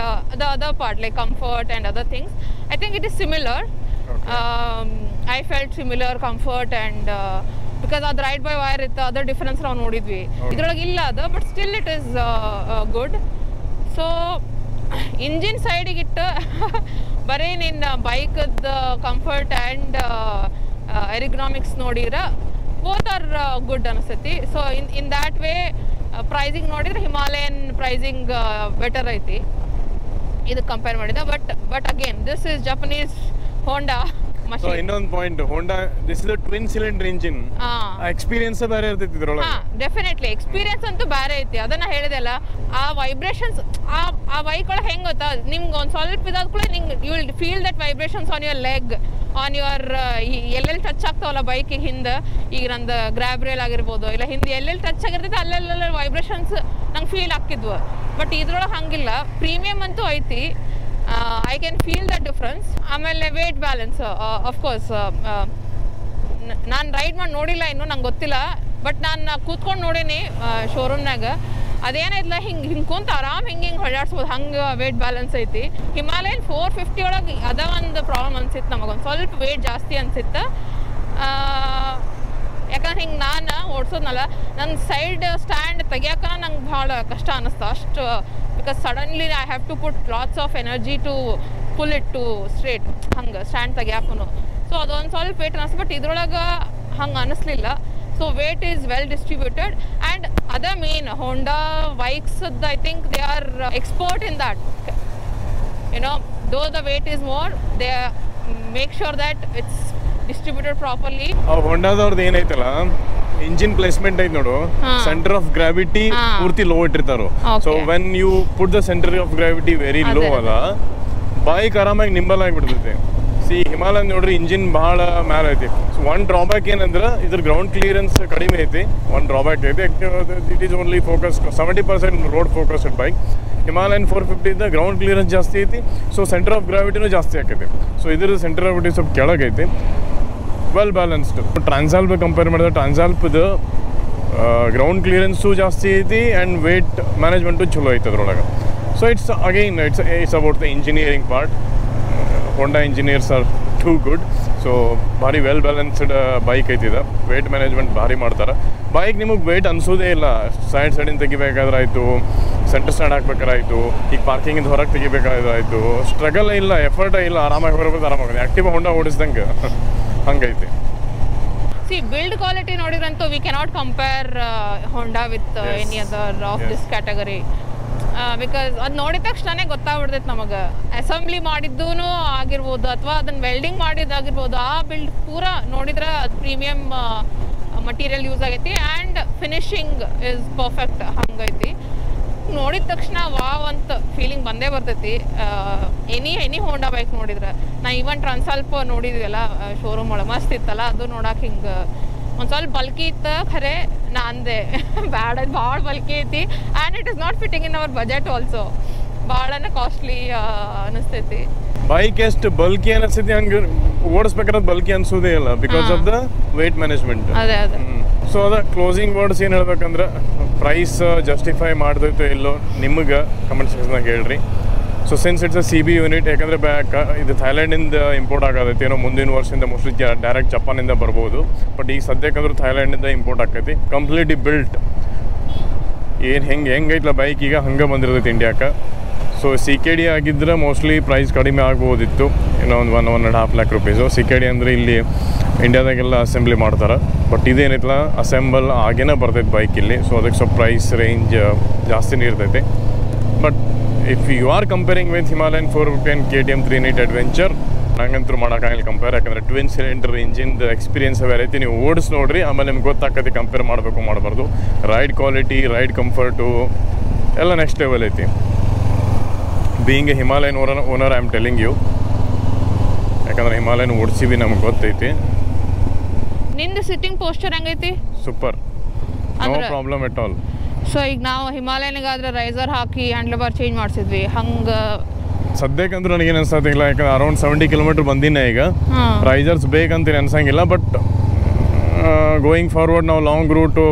the other part like comfort and other things, I think it is similar. Okay. I felt similar comfort and because ಅದು ರೈಡ್ ಬೈ ವೈರ್ ಇತ್ತು, ಅದರ ಡಿಫರೆನ್ಸ್ ನಾವು ನೋಡಿದ್ವಿ. ಇದ್ರೊಳಗೆ ಇಲ್ಲ ಅದು, but still it is good. So engine ಸೈಡಿಗಿಟ್ಟು ಬರೀ ನಿನ್ನ ಬೈಕದ ಕಂಫರ್ಟ್ ಆ್ಯಂಡ್ ಎರಿಗ್ನಾಮಿಕ್ಸ್ ನೋಡಿದ್ರೆ ಬೋತ್ ಆರ್ ಗುಡ್ ಅನಿಸ್ತೈತಿ. So in that way pricing ನೋಡಿದ್ರೆ ಹಿಮಾಲಯನ್ ಪ್ರೈಸಿಂಗ್ ಬೆಟರ್ ಐತಿ ಇದಕ್ಕೆ ಕಂಪೇರ್ ಮಾಡಿದ. But again this is Japanese Honda so ಇನ್ನೊಂದು point, Honda this is a twin cylinder engine. Experience ಬೇರೆ ಇರ್ತೈತಿ ಇದ್ರೊಳಗೆ. ಡೆಫಿನೆಟ್ಲಿ ಎಕ್ಸ್ಪೀರಿಯನ್ಸ್ ಅಂತೂ ಬೇರೆ ಐತಿ. ಅದನ್ನ ಹೇಳಿದೆಲ್ಲ, ಆ ವೈಬ್ರೇಷನ್ಸ್ ಆ ಬೈಕ್ ಒಳಗೆ ಹೆಂಗೆ ಗೊತ್ತಾ, ನಿಮ್ಗೆ ಒಂದು ಸ್ವಲ್ಪ ಇದಾದ ಕೂಡ ನಿಂಗೆ you will feel that vibrations on your leg, on your ಎಲ್ಲೆಲ್ಲಿ ಟಚ್ ಆಗ್ತಾವಲ್ಲ ಬೈಕಿಗೆ ಹಿಂದೆ. ಈಗ ನಂದು ಗ್ರ್ಯಾಬ್ ರೇಲ್ ಆಗಿರ್ಬೋದು, ಇಲ್ಲ ಹಿಂದೆ ಎಲ್ಲೆಲ್ಲಿ ಟಚ್ ಆಗಿರ್ತೈತೆ ಅಲ್ಲೆಲ್ಲ ವೈಬ್ರೇಷನ್ಸ್ ನಂಗೆ ಫೀಲ್ ಆಗ್ತಿದ್ವು. ಬಟ್ ಇದ್ರೊಳಗೆ ಹಂಗಿಲ್ಲ, ಪ್ರೀಮಿಯಮ್ ಅಂತೂ ಐತಿ. I can feel the difference. ಆಮೇಲೆ ವೇಟ್ ಬ್ಯಾಲೆನ್ಸ್ ಅಫ್ಕೋರ್ಸ್ ನಾನು ರೈಡ್ ಮಾಡಿ ನೋಡಿಲ್ಲ ಇನ್ನೂ, ನಂಗೆ ಗೊತ್ತಿಲ್ಲ. ಬಟ್ ನಾನು ಕೂತ್ಕೊಂಡು ನೋಡೀನಿ ಶೋರೂಮ್ನಾಗ. ಅದೇನಿಲ್ಲ ಹಿಂಗೆ ಕುಂತು ಆರಾಮ್ ಹಿಂಗೆ ಹೊಳ್ಳಾಡ್ಸ್ಬೋದು, ಹಂಗೆ ವೇಟ್ ಬ್ಯಾಲೆನ್ಸ್ ಐತಿ. ಹಿಮಾಲಯನ್ 450 ಒಳಗೆ ಅದ ಒಂದು ಪ್ರಾಬ್ಲಮ್ ಅನ್ಸಿತ್ತು ನಮಗೊಂದು ಸ್ವಲ್ಪ ವೇಟ್ ಜಾಸ್ತಿ ಅನ್ಸಿತ್ತು. ಯಾಕಂದ್ರೆ ಹಿಂಗೆ ನಾನು ಓಡಿಸೋದ್ನಲ್ಲ, ನನ್ನ ಸೈಡ್ ಸ್ಟ್ಯಾಂಡ್ ತೆಗಿಯೋಕೆ ನಂಗೆ ಭಾಳ ಕಷ್ಟ ಅನ್ನಿಸ್ತು ಅಷ್ಟು. Because suddenly I have to put lots of energy to pull it to straight, ಹಂಗೆ ಸ್ಟ್ಯಾಂಡ್ ತೆಗಿಯಾಕೂ. ಸೊ ಅದೊಂದು ಸ್ವಲ್ಪ ವೇಟ್ ಅನ್ನಿಸ್ತು. ಬಟ್ ಇದ್ರೊಳಗೆ ಹಂಗೆ ಅನ್ನಿಸ್ಲಿಲ್ಲ. So weight is well distributed. And other main Honda bikes, I think they are expert in that. Though the weight is more, they make sure that it's distributed properly. ಆ ಹೋಂಡಾದವ್ರದ್ದು ಏನೈತಲ್ಲ, engine placement ಐತೆ ನೋಡು, centre of gravity ಪೂರ್ತಿ low ಇಟ್ಟಿರ್ತಾರೋ. So when you put the centre of gravity very low ಅಲ್ಲ, bike ಆರಾಮಾಗಿ nimble ಆಗಿಬಿಡ್ತೈತೆ. ಸಿ ಹಿಮಾಲಯನ್ ನೋಡ್ರಿ ಇಂಜಿನ್ ಭಾಳ ಮ್ಯಾಲ ಐತಿ. ಸೊ ಒನ್ ಡ್ರಾಬ್ಯಾಕ್ ಏನಂದ್ರೆ ಇದ್ರ ಗ್ರೌಂಡ್ ಕ್ಲಿಯರೆನ್ಸ್ ಕಡಿಮೆ ಐತಿ, ಒನ್ ಡ್ರಾಬ್ಯಾಕ್ ಐತಿ. It is only focused 70% road focused bike. Himalayan 450 ಇಂದ ಗ್ರೌಂಡ್ ಕ್ಲಿಯರೆನ್ಸ್ ಜಾಸ್ತಿ ಐತಿ. ಸೊ ಸೆಂಟರ್ ಆಫ್ ಗ್ರಾವಿಟಿನೂ ಜಾಸ್ತಿ ಆಕೈತಿ. ಸೊ ಇದ್ರ ಸೆಂಟರ್ ಆಫ್ ಗ್ರಾವಿಟಿ ಸ್ವಲ್ಪ ಕೆಳಗೈತಿ. Well balanced. ಟ್ರಾನ್ಸಾಲ್ಪ್ ಕಂಪೇರ್ ಮಾಡಿದ್ರೆ ಟ್ರಾನ್ಸಾಲ್ಪ್ದು ಗ್ರೌಂಡ್ ಕ್ಲಿಯರೆನ್ಸು ಜಾಸ್ತಿ ಐತಿ ಆ್ಯಂಡ್ ವೇಟ್ ಮ್ಯಾನೇಜ್ಮೆಂಟು ಚಲೋ ಐತೆ ಅದ್ರೊಳಗೆ. So it's again it's about the engineering part. Honda engineers are too good. So ಭಾರಿ ವೆಲ್ ಬ್ಯಾಲೆನ್ಸ್ಡ್ ಬೈಕ್ ಐತಿದೆ. ವೇಟ್ ಮ್ಯಾನೇಜ್ಮೆಂಟ್ ಭಾರಿ ಮಾಡ್ತಾರೆ. ಬೈಕ್ ನಿಮಗೆ ವೇಟ್ ಅನಿಸೋದೇ ಇಲ್ಲ. ಸೈಡಿಂದ ತೆಗಿಬೇಕಾದ್ರೆ ಆಯಿತು, ಸೆಂಟರ್ ಸ್ಟ್ಯಾಂಡ್ ಹಾಕ್ಬೇಕಾರಾಯಿತು, ಈಗ ಪಾರ್ಕಿಂಗಿಂದ ಹೊರಗೆ ತೆಗಿಬೇಕಾದ್ರಾಯಿತು, ಸ್ಟ್ರಗಲ್ ಇಲ್ಲ, ಎಫರ್ಟ್ ಇಲ್ಲ, ಆರಾಮಾಗಿ ಹೊರಬೋದು, ಆರಾಮಾಗಿದೆ. ಆ್ಯಕ್ಟಿವ್ ಹೋಂಡಾ ಓಡಿಸ್ದಂಗೆ ಹಂಗೈತಿ. ಸಿ ಬಿಲ್ಡ್ ಕ್ವಾಲಿಟಿ ನೋಡಿದ್ರಂತೂ we cannot compare Honda with any other of this category. Because ಅದು ನೋಡಿದ ತಕ್ಷಣನೇ ಗೊತ್ತಾಗ್ಬಿಡ್ತೈತೆ ನಮಗೆ. ಅಸೆಂಬ್ಲಿ ಮಾಡಿದ್ದೂ ಆಗಿರ್ಬೋದು ಅಥವಾ ಅದನ್ನು ವೆಲ್ಡಿಂಗ್ ಮಾಡಿದ್ದಾಗಿರ್ಬೋದು, ಆ ಬಿಲ್ಡ್ ಪೂರ ನೋಡಿದ್ರೆ ಅದು ಪ್ರೀಮಿಯಮ್ ಮಟೀರಿಯಲ್ ಯೂಸ್ ಆಗೈತಿ ಆ್ಯಂಡ್ ಫಿನಿಶಿಂಗ್ ಇಸ್ ಪರ್ಫೆಕ್ಟ್ ಹಂಗೈತಿ. ನೋಡಿದ ತಕ್ಷಣ ವಾವ್ ಅಂತ ಫೀಲಿಂಗ್ ಬಂದೇ ಬರ್ತೈತಿ. ಎನಿ ಹೋಂಡಾ ಬೈಕ್ ನೋಡಿದ್ರೆ. ನಾ ಈವನ್ ಟ್ರಾನ್ಸಾಲ್ಪ ನೋಡಿದ್ವಲ್ಲ ಶೋರೂಮ್ ಒಳಗೆ, ಮಸ್ತ್ ಇತ್ತಲ್ಲ ಅದು ನೋಡಕ್ಕೆ. ಹಿಂಗೆ ಒಂದು ಸ್ವಲ್ಪ ಬಲ್ಕಿ ಇತ್ತು ಖರೆ, ನಾ ಅಂದೆ ಬ್ಯಾಡ, ಭಾಳ ಬಲ್ಕಿ ಐತಿ and it is not fitting in our budget also. ಭಾಳನೇ ಕಾಸ್ಟ್ಲಿ ಅನಿಸ್ತೈತಿ. ಬೈಕ್ ಎಷ್ಟು ಬಲ್ಕಿ ಅನಿಸ್ತೈತಿ ಹಂಗೆ ಓಡಿಸ್ಬೇಕಾದ್ರೆ ಬಲ್ಕಿ ಅನ್ಸೋದೇ ಇಲ್ಲ, because of the weight management. ಅದೇ ಅದೇ. ಸೊ ಅದ ಕ್ಲೋಸಿಂಗ್ ವರ್ಡ್ಸ್ ಏನು ಹೇಳ್ಬೇಕಂದ್ರೆ, ಪ್ರೈಸ್ ಜಸ್ಟಿಫೈ ಮಾಡ್ದೈತೋ ಇಲ್ಲೋ ನಿಮಗೆ ಕಮೆಂಟ್ ಸೆಕ್ಷನ್ದಾಗ ಹೇಳ್ರಿ. So since it's a CB unit, ಯಾಕಂದರೆ ಇದು ಥೈಲ್ಯಾಂಡಿಂದ ಇಂಪೋರ್ಟ್ ಆಗೋದೈತಿ, ಏನೋ ಮುಂದಿನ ವರ್ಷದಿಂದ ಮೋಸ್ಟ್ಲಿ ಡೈರೆಕ್ಟ್ ಜಪಾನಿಂದ ಬರ್ಬೋದು. ಬಟ್ ಈಗ ಸದ್ಯಕ್ಕಂದ್ರೂ ಥೈಲ್ಯಾಂಡಿಂದ ಇಂಪೋರ್ಟ್ ಆಕೈತಿ. ಕಂಪ್ಲೀಟ್ಲಿ ಬಿಲ್ಟ್, ಏನು ಹೆಂಗೈತಲ್ಲ ಬೈಕ್ ಈಗ ಹಂಗೆ ಬಂದಿರ್ತೈತಿ ಇಂಡಿಯಾಕ್ಕೆ. ಸೊ CKD ಆಗಿದ್ದರೆ ಮೋಸ್ಟ್ಲಿ ಪ್ರೈಸ್ ಕಡಿಮೆ ಆಗ್ಬೋದಿತ್ತು, ಏನೋ ಒಂದು 1.5 lakh ರೂಪೀಸು. CKD ಅಂದರೆ ಇಲ್ಲಿ ಇಂಡಿಯಾದಾಗೆಲ್ಲ ಅಸೆಂಬ್ಲಿ ಮಾಡ್ತಾರೆ, ಬಟ್ ಇದೇನಿತ್ತಲ್ಲ ಅಸೆಂಬಲ್ ಆಗೇನೆ ಬರ್ತೈತೆ ಬೈಕ್ ಇಲ್ಲಿ. ಸೊ ಅದಕ್ಕೆ ಸ್ವಲ್ಪ ಪ್ರೈಸ್ ರೇಂಜ್ ಜಾಸ್ತಿನೇ ಇರ್ತೈತೆ. But if you are comparing with Himalayan 450 and KTM 390 adventure, ನಂಗಂತೂ ಮಾಡೋಕ್ಕಾಗಿಲ್ಲ ಕಂಪೇರ್. ಯಾಕಂದರೆ ಟ್ವಿನ್ ಸಿಲಿಂಡರ್ ಇಂಜಿನ್ದು ಎಕ್ಸ್ಪೀರಿಯನ್ಸ್ ಬೇರೆ ಐತಿ. ನೀವು ಓಡಿಸಿ ನೋಡ್ರಿ, ಆಮೇಲೆ ನಿಮ್ಗೆ ಗೊತ್ತಾಗ್ತೈತಿ ಕಂಪೇರ್ ಮಾಡಬೇಕು ಮಾಡಬಾರ್ದು. ರೈಡ್ ಕ್ವಾಲಿಟಿ, ರೈಡ್ ಕಂಫರ್ಟು ಎಲ್ಲ ನೆಕ್ಸ್ಟ್ ಲೆವೆಲ್ ಐತಿ. Being a Himalayan owner I am telling you, ಯಾಕಂದ್ರೆ ಹಿಮಾಲಯನ್ ಓಡಿಸಿವಿ, ನಮ್ಗೆ ಗೊತ್ತೈತಿ. ನಿಂದು ಸಿಟ್ಟಿಂಗ್ ಪೋಸ್ಚರ್ ಹೆಂಗೈತಿ? Super, no problem at all. So ಈಗ ನಾವು ಹಿಮಾಲಯನಿಗಾದ್ರೆ ರೈಸರ್ ಹಾಕಿ ಹ್ಯಾಂಡ್ಲ್ ಬಾರ್ ಚೇಂಜ್ ಮಾಡಿಸಿದ್ವಿ, ಹಂಗೆ ಸದ್ಯಕ್ಕಂದ್ರೂ ನನಗೇನು ಅನ್ಸತ್ತಿಲ್ಲ. ಯಾಕಂದ್ರೆ ಅರೌಂಡ್ 70 ಕಿಲೋಮೀಟ್ರ್ ಬಂದಿನೇ ಈಗ. ರೈಸರ್ಸ್ ಬೇಕಂತೀನಿ ಅನ್ಸಂಗಿಲ್ಲ, ಬಟ್ ಗೋಯಿಂಗ್ ಫಾರ್ವರ್ಡ್ ನಾವು ಲಾಂಗ್ ರೂಟು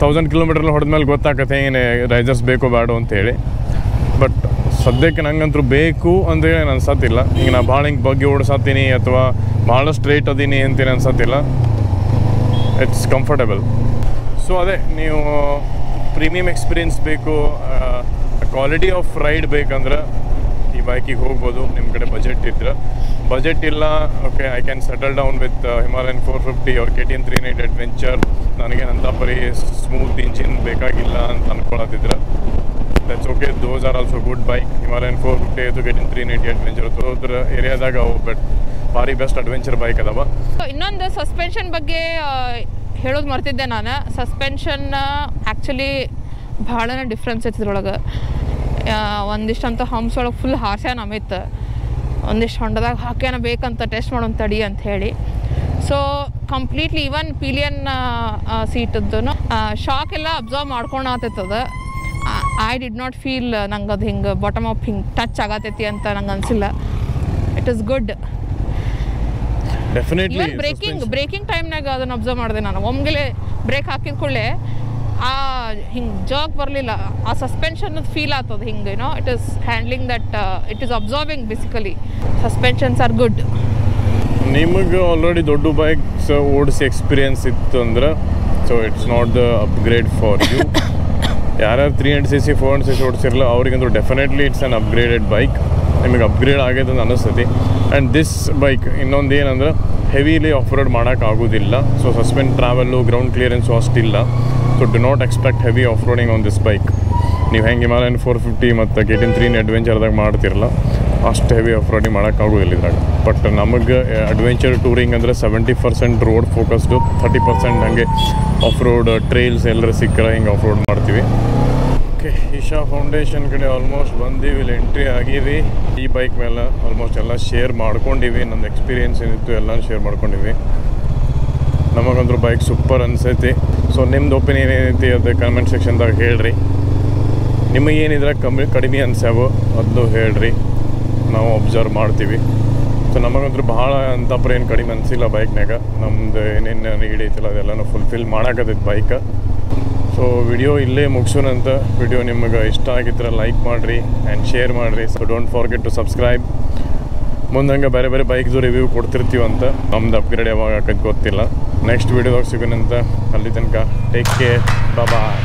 1000 ಕಿಲೋಮೀಟ್ರಲ್ಲಿ ಹೊಡೆದ್ಮೇಲೆ ಗೊತ್ತಾಗತ್ತೆ ಏನೇ ರೈಸರ್ಸ್ ಬೇಕೋ ಬೇಡ ಅಂತೇಳಿ. ಬಟ್ ಸದ್ಯಕ್ಕೆ ನಂಗಂತೂ ಬೇಕು ಅಂತೇಳಿ ಏನು ಅನ್ಸತ್ತಿಲ್ಲ. ಈಗ ನಾ ಭಾಳ ಹಿಂಗೆ ಬಗ್ಗೆ ಓಡಿಸತ್ತೀನಿ ಅಥವಾ ಭಾಳ ಸ್ಟ್ರೇಟ್ ಅದೀನಿ ಅಂತೇನು ಅನ್ಸತ್ತಿಲ್ಲ. It's comfortable. ಸೊ ಅದೇ, ನೀವು ಪ್ರೀಮಿಯಮ್ ಎಕ್ಸ್ಪೀರಿಯನ್ಸ್ ಬೇಕು, ಕ್ವಾಲಿಟಿ ಆಫ್ ರೈಡ್ ಬೇಕಂದ್ರೆ ಈ ಬೈಕಿಗೆ ಹೋಗ್ಬೋದು. ನಿಮ್ಮ ಕಡೆ ಬಜೆಟ್ ಇದ್ರೆ. ಬಜೆಟ್ ಇಲ್ಲ, okay, I can settle down with Himalayan 450 or KTM 390 adventure. ನನಗೇನಂತ ಬರೀ ಸ್ಮೂತ್ ಇಂಜಿನ್ ಬೇಕಾಗಿಲ್ಲ ಅಂತ ಅನ್ಕೊಳತ್ತಿದ್ರೆ that's okay. Those are also good bike. Himalayan 450 ಅಥವಾ KTM 390 ಅಡ್ವೆಂಚರ್ ಅದ್ರ ಏರಿಯಾದಾಗ ಅವು ಭಾರಿ ಬೆಸ್ಟ್ ಅಡ್ವೆಂಚರ್ ಬೈಕ್ ಅದಾವ. ಇನ್ನೊಂದು ಸಸ್ಪೆನ್ಷನ್ ಬಗ್ಗೆ ಹೇಳೋದು ಮರ್ತಿದ್ದೆ ನಾನು. ಸಸ್ಪೆನ್ಷನ್ ಆ್ಯಕ್ಚುಲಿ ಭಾಳನೇ ಡಿಫ್ರೆನ್ಸ್ ಐತಿ ಇದ್ರೊಳಗೆ. ಒಂದಿಷ್ಟಂತ ಹಂಪ್ಸ್ ಒಳಗೆ ಫುಲ್ ಹಾರ್ಸ್ಯಾನ ಅಮಿತ್, ಒಂದಿಷ್ಟು ಹೊಂಡದಾಗ ಹಾಕ್ಯಾನ ಬೇಕಂತ ಟೆಸ್ಟ್ ಮಾಡೋಣ ತಡಿ ಅಂತ ಹೇಳಿ. ಸೊ ಕಂಪ್ಲೀಟ್ಲಿ ಈವನ್ ಪಿಲಿಯನ್ ಸೀಟದ್ದು ಶಾಕ್ ಎಲ್ಲ ಅಬ್ಸರ್ವ್ ಮಾಡ್ಕೊಂಡು ಆತೈತದ. ಐ ಡಿಡ್ ನಾಟ್ ಫೀಲ್ ನಂಗೆ ಅದು ಹಿಂಗೆ ಬಾಟಮ್ ಅಪ್ ಹಿಂಗೆ ಟಚ್ ಆಗತೈತಿ ಅಂತ ನಂಗೆ ಅನಿಸಿಲ್ಲ. It is good. Definitely breaking ಟೈಮ್ನಾಗ ಅದನ್ನು ಅಬ್ಸರ್ವ್ ಮಾಡಿದೆ ನಾನು. ಒಮ್ಮೆಲೆ ಬ್ರೇಕ್ ಹಾಕಿದ ಕೂಡಲೇ ಹಿಂಗೆ ಜಾಗ್ ಬರಲಿಲ್ಲ. ಆ ಸಸ್ಪೆನ್ಷನ್ ಫೀಲ್ ಆಗ್ತದೆ ಹಿಂಗೆ, ಏನೋ it is handling that, it is observing basically. Suspensions are good. ನಿಮಗೆ ಆಲ್ರೆಡಿ ದೊಡ್ಡ ಬೈಕ್ಸ್ ಓಡಿಸಿ ಎಕ್ಸ್ಪೀರಿಯನ್ಸ್ ಇತ್ತು ಅಂದ್ರೆ, so it's not the upgrade for you. ಯಾರ್ಯಾರು 300cc 400cc ಓಡಿಸಿರಲ್ಲ ಅವ್ರಿಗಂದ್ರೂ definitely it's an upgraded bike. ನಿಮಗೆ ಅಪ್ಗ್ರೇಡ್ ಆಗೈತೆ ಅಂತ ಅನ್ನಿಸ್ತೈತಿ. ಆ್ಯಂಡ್ ದಿಸ್ ಬೈಕ್ ಇನ್ನೊಂದು ಏನಂದ್ರೆ ಹೆವಿಲಿ ಆಫ್ ರೋಡ್ ಮಾಡೋಕ್ಕಾಗೋದಿಲ್ಲ. So suspend travel, ground clearance ಅಷ್ಟಿಲ್ಲ. So do not expect heavy off roading on this bike. ನೀವು ಹೆಂಗೆ ಹಿಮಾಲಯನ್ 450 ಮತ್ತು KTM 390 ಅಡ್ವೆಂಚರ್ದಾಗ ಮಾಡ್ತಿರಲ್ಲ ಅಷ್ಟು ಹೆವಿ ಆಫ್ ರೋಡಿಂಗ್ ಮಾಡೋಕ್ಕಾಗೋದಿಲ್ಲ ಇದ್ರಾಗ. ಬಟ್ ನಮಗೆ ಅಡ್ವೆಂಚರ್ ಟೂರಿಂಗ್ ಅಂದರೆ 70% ರೋಡ್ ಫೋಕಸ್ಡು, 30% ಹಾಗೆ ಆಫ್ ರೋಡ್ ಟ್ರೈಲ್ಸ್ ಎಲ್ಲರೂ ಸಿಕ್ಕರೆ ಹಿಂಗೆ ಆಫ್ ರೋಡ್ ಮಾಡ್ತೀವಿ. ಓಕೆ, ಇಶಾ ಫೌಂಡೇಶನ್ ಕಡೆ ಆಲ್ಮೋಸ್ಟ್ ಬಂದೀವಿ, ಇಲ್ಲಿ ಎಂಟ್ರಿ ಆಗಿವಿ. ಈ ಬೈಕ್ ಮೇಲೆ ಆಲ್ಮೋಸ್ಟ್ ಎಲ್ಲ ಶೇರ್ ಮಾಡ್ಕೊಂಡಿವಿ. ನನ್ನ ಎಕ್ಸ್ಪೀರಿಯೆನ್ಸ್ ಏನಿತ್ತು ಎಲ್ಲನೂ ಶೇರ್ ಮಾಡ್ಕೊಂಡಿವಿ. ನಮಗಂದ್ರೂ ಬೈಕ್ ಸೂಪರ್ ಅನಿಸೈತಿ. ಸೊ ನಿಮ್ದು ಒಪಿನಿಯನ್ ಏನೈತಿ ಅದು ಕಮೆಂಟ್ ಸೆಕ್ಷನ್ದಾಗ ಹೇಳ್ರಿ. ನಿಮಗೇನಿದ್ರೆ ಕಡಿಮೆ ಅನ್ಸ್ಯಾವೋ ಅದನ್ನು ಹೇಳ್ರಿ, ನಾವು ಅಬ್ಸರ್ವ್ ಮಾಡ್ತೀವಿ. ಸೊ ನಮಗಂತೂ ಭಾಳ ಅಂತಪ್ರ ಏನು ಕಡಿಮೆ ಅನಿಸಿಲ್ಲ ಬೈಕ್ನಾಗ. ನಮ್ದು ಏನೇನು ನೀಡ್ ಐತಿಲ್ಲ ಅದೆಲ್ಲನೂ ಫುಲ್ಫಿಲ್ ಮಾಡಾಕತ್ತೈತೆ ಬೈಕ್. ಸೊ ವಿಡಿಯೋ ಇಲ್ಲೇ ಮುಗಿಸೋಣಂತ. ವಿಡಿಯೋ ನಿಮಗೆ ಇಷ್ಟ ಆಗಿದ್ರೆ ಲೈಕ್ ಮಾಡಿರಿ ಆ್ಯಂಡ್ ಶೇರ್ ಮಾಡಿರಿ. So don't forget to subscribe. ಮುಂದಂಗೆ ಬೇರೆ ಬೇರೆ ಬೈಕ್ದು ರಿವ್ಯೂ ಕೊಡ್ತಿರ್ತೀವಂತ. ನಮ್ದು ಅಪ್ಗ್ರೇಡ್ ಯಾವಾಗ ಆಗೋದು ಗೊತ್ತಿಲ್ಲ. ನೆಕ್ಸ್ಟ್ ವೀಡಿಯೋದಾಗ ಸಿಗೋಣಂತ. ಅಲ್ಲಿ ತನಕ ಟೇಕ್ ಕೇರ್, ಬಾಯ್.